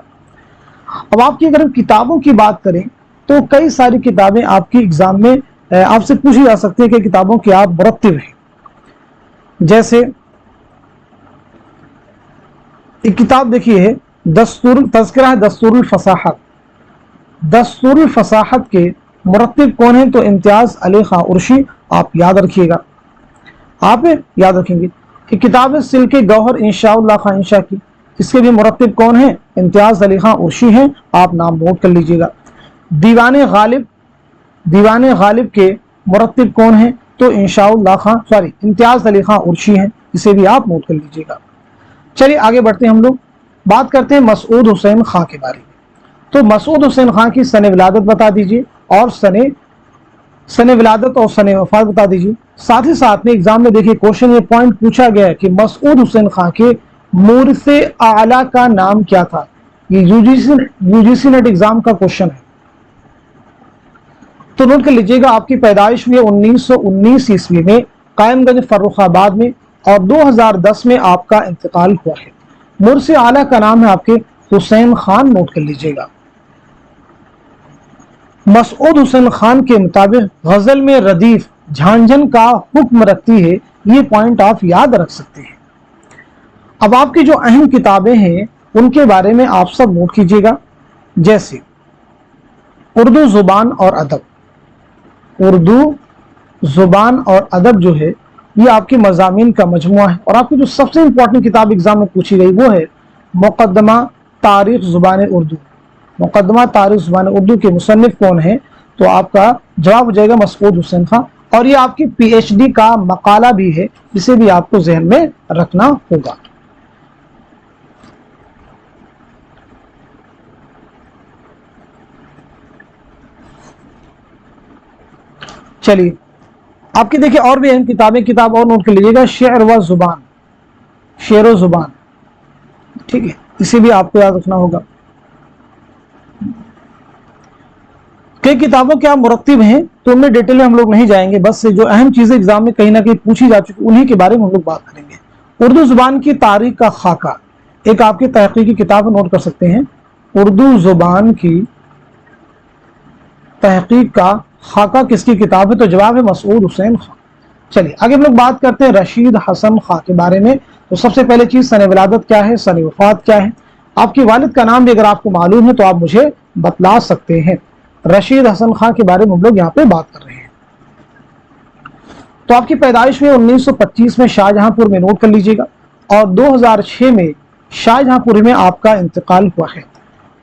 اب آپ کی اگر ہم کتابوں کی بات کریں تو کئی ساری کتابیں آپ کی ایگزام میں آپ سے پوچھی جا سکتی ہے کہ کتابوں کے آپ مرتب ہیں۔ جیسے ایک کتاب دیکھیے ہے تذکرہ ہے دستور الفصاحت۔ دستور الفصاحت کے مرتب کون ہیں؟ تو امتیاز علی خاں عرشی، آپ یاد رکھیے گا، آپ یاد رکھیں گے۔ ایک کتاب ہے سلک گوہر انشاء اللہ خان انشاء کی، اس کے بھی مرتب کون ہیں؟ امتیاز علی خاں عرشی ہیں، آپ نام نوٹ کر لیجئے گا۔ دیوان غالب کے مرتب کون ہیں؟ تو امتیاز علی خاں عرشی ہیں، اسے بھی آپ نوٹ کر لیجئے گا۔ چلیے آگے بڑھتے ہیں، ہم لوگ بات کرتے ہیں مسعود حسین خاں کے بارے میں۔ تو مسعود حسین خاں کی سن ولادت بتا دیجئے اور سن ولادت اور سن وفات بتا دیجئے۔ ساتھ ہی ساتھ میں ایگزام میں دیکھیے کوشچن یہ پوائنٹ پوچھا گیا ہے کہ مسعود حسین خاں کے مورث اعلیٰ کا نام کیا تھا؟ یہ یو جی سی نیٹ ایگزام کا کوشچن ہے، تو نوٹ کر لیجئے گا۔ آپ کی پیدائش ہوئی 1919 عیسوی میں قائم گنج فرخ آباد میں، اور 2010 میں آپ کا انتقال ہوا ہے۔ مورث اعلیٰ کا نام ہے آپ کے حسین خان، نوٹ کر لیجئے گا۔ مسعود حسین خان کے مطابق غزل میں ردیف جھانجھن کا حکم رکھتی ہے، یہ پوائنٹ آپ یاد رکھ سکتے ہیں۔ اب آپ کی جو اہم کتابیں ہیں ان کے بارے میں آپ سب نوٹ کیجئے گا، جیسے اردو زبان اور ادب۔ اردو زبان اور ادب جو ہے یہ آپ کے مضامین کا مجموعہ ہے، اور آپ کی جو سب سے امپورٹنٹ کتاب ایگزام میں پوچھی گئی وہ ہے مقدمہ تاریخ زبان اردو۔ مقدمہ تاریخ زبان اردو کے مصنف کون ہیں؟ تو آپ کا جواب ہو جائے گا مسعود حسین خان، اور یہ آپ کی پی ایچ ڈی کا مقالہ بھی ہے، اسے بھی آپ کو ذہن میں رکھنا ہوگا۔ چلیے آپ کی دیکھیں اور بھی اہم کتابیں، کتاب اور نوٹ کر لیجیے گا، شعر و زبان، شعر و زبان، ٹھیک ہے، اسے بھی آپ کو یاد رکھنا ہوگا۔ کئی کتابوں کے آپ مرتب ہیں تو ان میں ڈیٹیل میں ہم لوگ نہیں جائیں گے، بس جو اہم چیزیں ایگزام میں کہیں نہ کہیں پوچھی جا چکی انہی کے بارے میں ہم لوگ بات کریں گے۔ اردو زبان کی تاریخ کا خاکہ، ایک آپ کی تحقیقی کتاب نوٹ کر سکتے ہیں، اردو زبان کی تحقیق کا خاکہ کس کی کتاب ہے؟ تو جواب ہے مسعود حسین خان۔ چلیے آگے ہم لوگ بات کرتے ہیں رشید حسن خان کے بارے میں۔ تو سب سے پہلے چیز سن ولادت کیا ہے، سن وفات کیا ہے؟ آپ کے والد کا نام بھی اگر آپ کو معلوم ہے تو آپ مجھے بتلا سکتے ہیں۔ رشید حسن خان کے بارے میں ہم لوگ یہاں پہ بات کر رہے ہیں۔ تو آپ کی پیدائش میں 1925 میں شاہجہاں پور میں، نوٹ کر لیجئے گا، اور 2006 میں شاہجہاں پور میں آپ کا انتقال ہوا ہے۔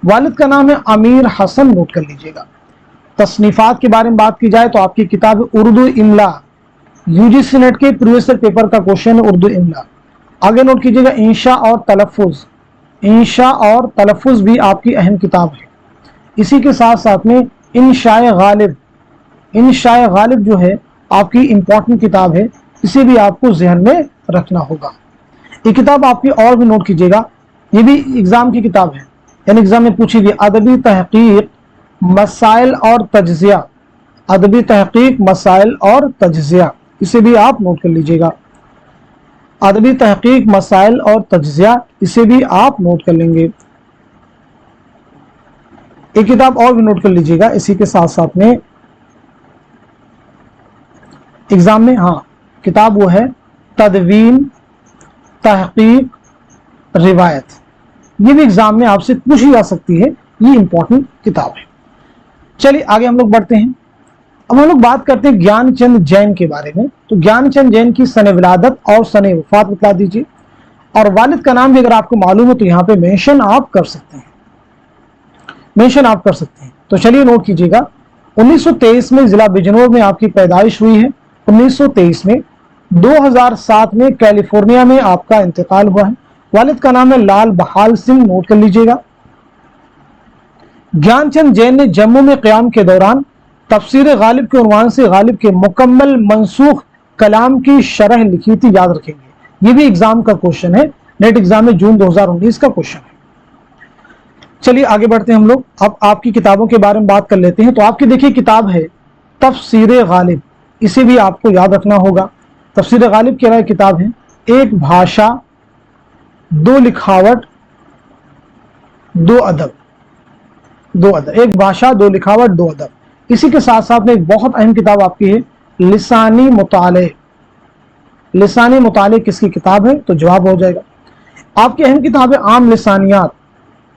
والد کا نام ہے امیر حسن، نوٹ کر لیجئے گا۔ تصنیفات کے بارے میں بات کی جائے تو آپ کی کتاب اردو املا، یو جی سی نیٹ کے پریویس ایئر پیپر کا کوشچن ہے اردو املا۔ آگے نوٹ کیجئے گا انشاء اور تلفظ، انشاء اور تلفظ بھی آپ کی اہم کتاب ہے۔ اسی کے ساتھ ساتھ میں انشاء غالب، انشاء غالب جو ہے آپ کی امپورٹنٹ کتاب ہے، اسے بھی آپ کو ذہن میں رکھنا ہوگا۔ یہ کتاب آپ کی اور بھی نوٹ کیجئے گا، یہ بھی ایگزام کی کتاب ہے، یعنی ایگزام میں پوچھی گئی، ادبی تحقیق مسائل اور تجزیہ، ادبی تحقیق مسائل اور تجزیہ، اسے بھی آپ نوٹ کر لیجئے گا۔ ادبی تحقیق مسائل اور تجزیہ، اسے بھی آپ نوٹ کر لیں گے۔ ایک کتاب اور بھی نوٹ کر لیجئے گا اسی کے ساتھ ساتھ میں ایگزام میں، ہاں کتاب وہ ہے تدوین تحقیق روایت، یہ بھی ایگزام میں آپ سے پوچھی جا سکتی ہے، یہ امپورٹنٹ کتاب ہے۔ چلیے آگے ہم لوگ بڑھتے ہیں، اب ہم لوگ بات کرتے ہیں گیان چند جین کے بارے میں۔ تو گیان چند جین کی سن ولادت اور سن وفات بتا دیجیے۔ اور والد کا نام بھی اگر آپ کو معلوم ہو تو یہاں پہ مینشن آپ کر سکتے ہیں، مینشن آپ کر سکتے ہیں۔ تو چلیے نوٹ کیجیے گا، 1923 میں ضلع بجنور میں آپ کی پیدائش ہوئی ہے، 1923 میں 2007 میں کیلیفورنیا میں آپ کا انتقال ہوا ہے۔ والد کا نام ہے لال بہال سنگھ، نوٹ کر لیجیے گا۔ گیان چند جین نے جموں میں قیام کے دوران تفسیر غالب کے عنوان سے غالب کے مکمل منسوخ کلام کی شرح لکھی تھی، یاد رکھیں گے، یہ بھی ایگزام کا کوشچن ہے، نیٹ ایگزام میں جون 2019 کا کوشچن ہے۔ چلیے آگے بڑھتے ہیں ہم لوگ، اب آپ کی کتابوں کے بارے میں بات کر لیتے ہیں۔ تو آپ کی دیکھیے کتاب ہے تفسیر غالب، اسے بھی آپ کو یاد رکھنا ہوگا۔ تفسیر غالب کیا ہے؟ کتاب ہے ایک بھاشا، دو لکھاوٹ، دو ادب، ایک بھاشا، دو لکھاوٹ، دو ادب۔ اسی کے ساتھ ساتھ میں ایک بہت اہم کتاب آپ کی ہے لسانی مطالعے۔ لسانی مطالعے کس کی کتاب ہے؟ تو جواب ہو جائے گا آپ کی اہم کتاب ہے عام لسانیات،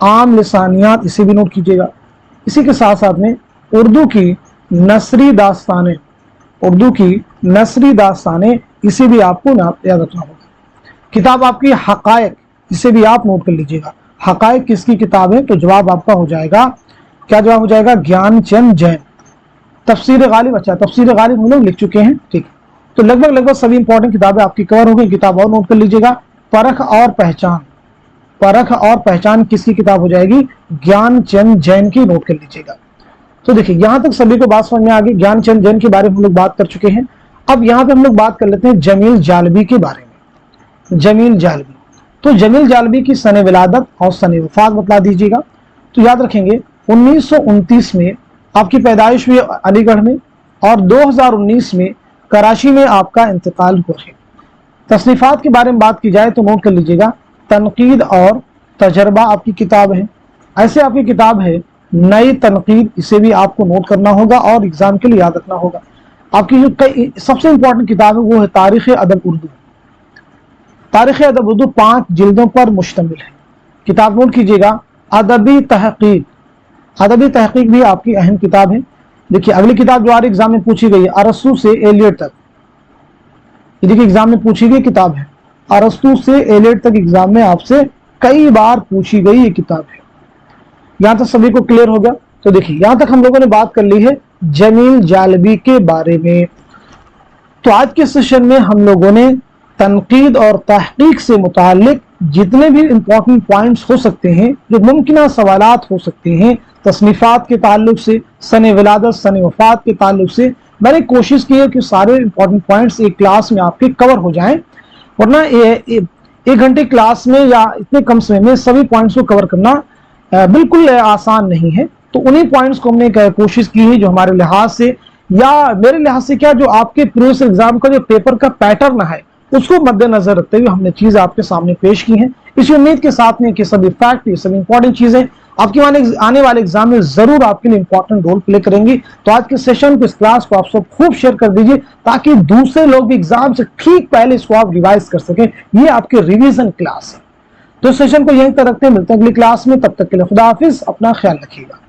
عام لسانیات، اسے بھی نوٹ کیجیے گا۔ اسی کے ساتھ ساتھ میں اردو کی نثری داستانیں، اردو کی نثری داستانیں، اسے بھی آپ کو یاد رکھنا ہوگا۔ کتاب آپ کی حقائق، اسے بھی آپ نوٹ کر لیجیے گا، حقائق کس کی کتاب ہے؟ تو جواب آپ کا ہو جائے گا، کیا جواب ہو جائے گا؟ گیان چند جین۔ تفسیر غالب، اچھا تفسیر غالب ہم لوگ لکھ چکے ہیں، ٹھیک ہے۔ تو لگ بھگ سبھی امپورٹنٹ کتابیں آپ کی کور ہو گئی۔ کتاب اور نوٹ کر لیجیے گا، پرکھ اور پہچان، پرکھ اور پہچان کس کی کتاب ہو جائے گی؟ گیان چند جین کی، نوٹ کر لیجیے گا۔ تو دیکھیں یہاں تک سبھی کو بات سمجھ میں آ گئی، گیان چند جین کے بارے میں ہم لوگ بات کر چکے ہیں۔ اب یہاں پہ ہم لوگ بات کر لیتے ہیں جمیل جالبی کے بارے میں۔ جمیل جالبی، تو جمیل جالبی کی سن ولادت اور سن وفات بتلا دیجیے گا۔ تو یاد رکھیں گے 1929 میں آپ کی پیدائش ہوئی علی گڑھ میں، اور 2019 میں کراچی میں آپ کا انتقال ہوا ہے۔ تصنیفات کے بارے میں بات کی جائے تو نوٹ کر لیجیے گا، تنقید اور تجربہ آپ کی کتاب ہے۔ ایسے آپ کی کتاب ہے نئی تنقید، اسے بھی آپ کو نوٹ کرنا ہوگا اور ایگزام کے لیے یاد رکھنا ہوگا۔ آپ کی جو سب سے امپورٹنٹ کتاب ہے وہ ہے تاریخ ادب اردو۔ تاریخ ادب اردو 5 جلدوں پر مشتمل ہے، کتاب نوٹ کیجیے گا۔ ادبی تحقیق، ادبی تحقیق بھی آپ کی اہم کتاب ہے۔ دیکھیے اگلی کتاب جو آر ایگزام میں پوچھی گئی ہے ارسطو سے ایلیٹ تک، یہ دیکھیے ایگزام میں پوچھی گئی کتاب ہے ارسطو سے ایلیٹ تک، ایگزام میں آپ سے کئی بار پوچھی گئی یہ کتاب ہے۔ یہاں تک سبھی کو کلیئر ہوگا؟ تو دیکھیے یہاں تک ہم لوگوں نے بات کر لی ہے جمیل جالبی کے بارے میں۔ تو آج کے سیشن میں ہم لوگوں نے تنقید اور تحقیق سے متعلق جتنے بھی امپورٹنٹ پوائنٹس ہو سکتے ہیں، جو ممکنہ سوالات ہو سکتے ہیں تصنیفات کے تعلق سے، سن ولادت، سن وفات کے تعلق سے، میں نے کوشش کی ہے کہ سارے امپورٹنٹ پوائنٹس ایک کلاس میں آپ کے کور ہو جائیں، ورنہ ایک گھنٹے کلاس میں یا اتنے کم سمے میں سبھی پوائنٹس کو کور کرنا بالکل آسان نہیں ہے۔ تو انہی پوائنٹس کو ہم نے کوشش کی ہے جو ہمارے لحاظ سے یا میرے لحاظ سے کیا جو آپ کے پریویس ایگزام کا جو پیپر کا پیٹرن ہے اس کو مد نظر رکھتے ہوئے ہم نے چیزیں آپ کے سامنے پیش کی ہیں، اسی امید کے ساتھ میں کہ سبھی فیکٹ، یہ سبھی امپورٹنٹ چیزیں آپ کے آنے والے ایگزام میں ضرور آپ کے لیے امپورٹنٹ رول پلے کریں گی۔ تو آج کے سیشن کو، اس کلاس کو آپ سب خوب شیئر کر دیجیے تاکہ دوسرے لوگ بھی ایگزام سے ٹھیک پہلے اس کو آپ ریوائز کر سکیں، یہ آپ کے ریویژن کلاس ہے۔ تو اس سیشن کو یہیں تک رکھتے ہیں، ملتے ہیں اگلی کلاس میں، تب تک کے لیے خدا حافظ، اپنا خیال رکھیے گا۔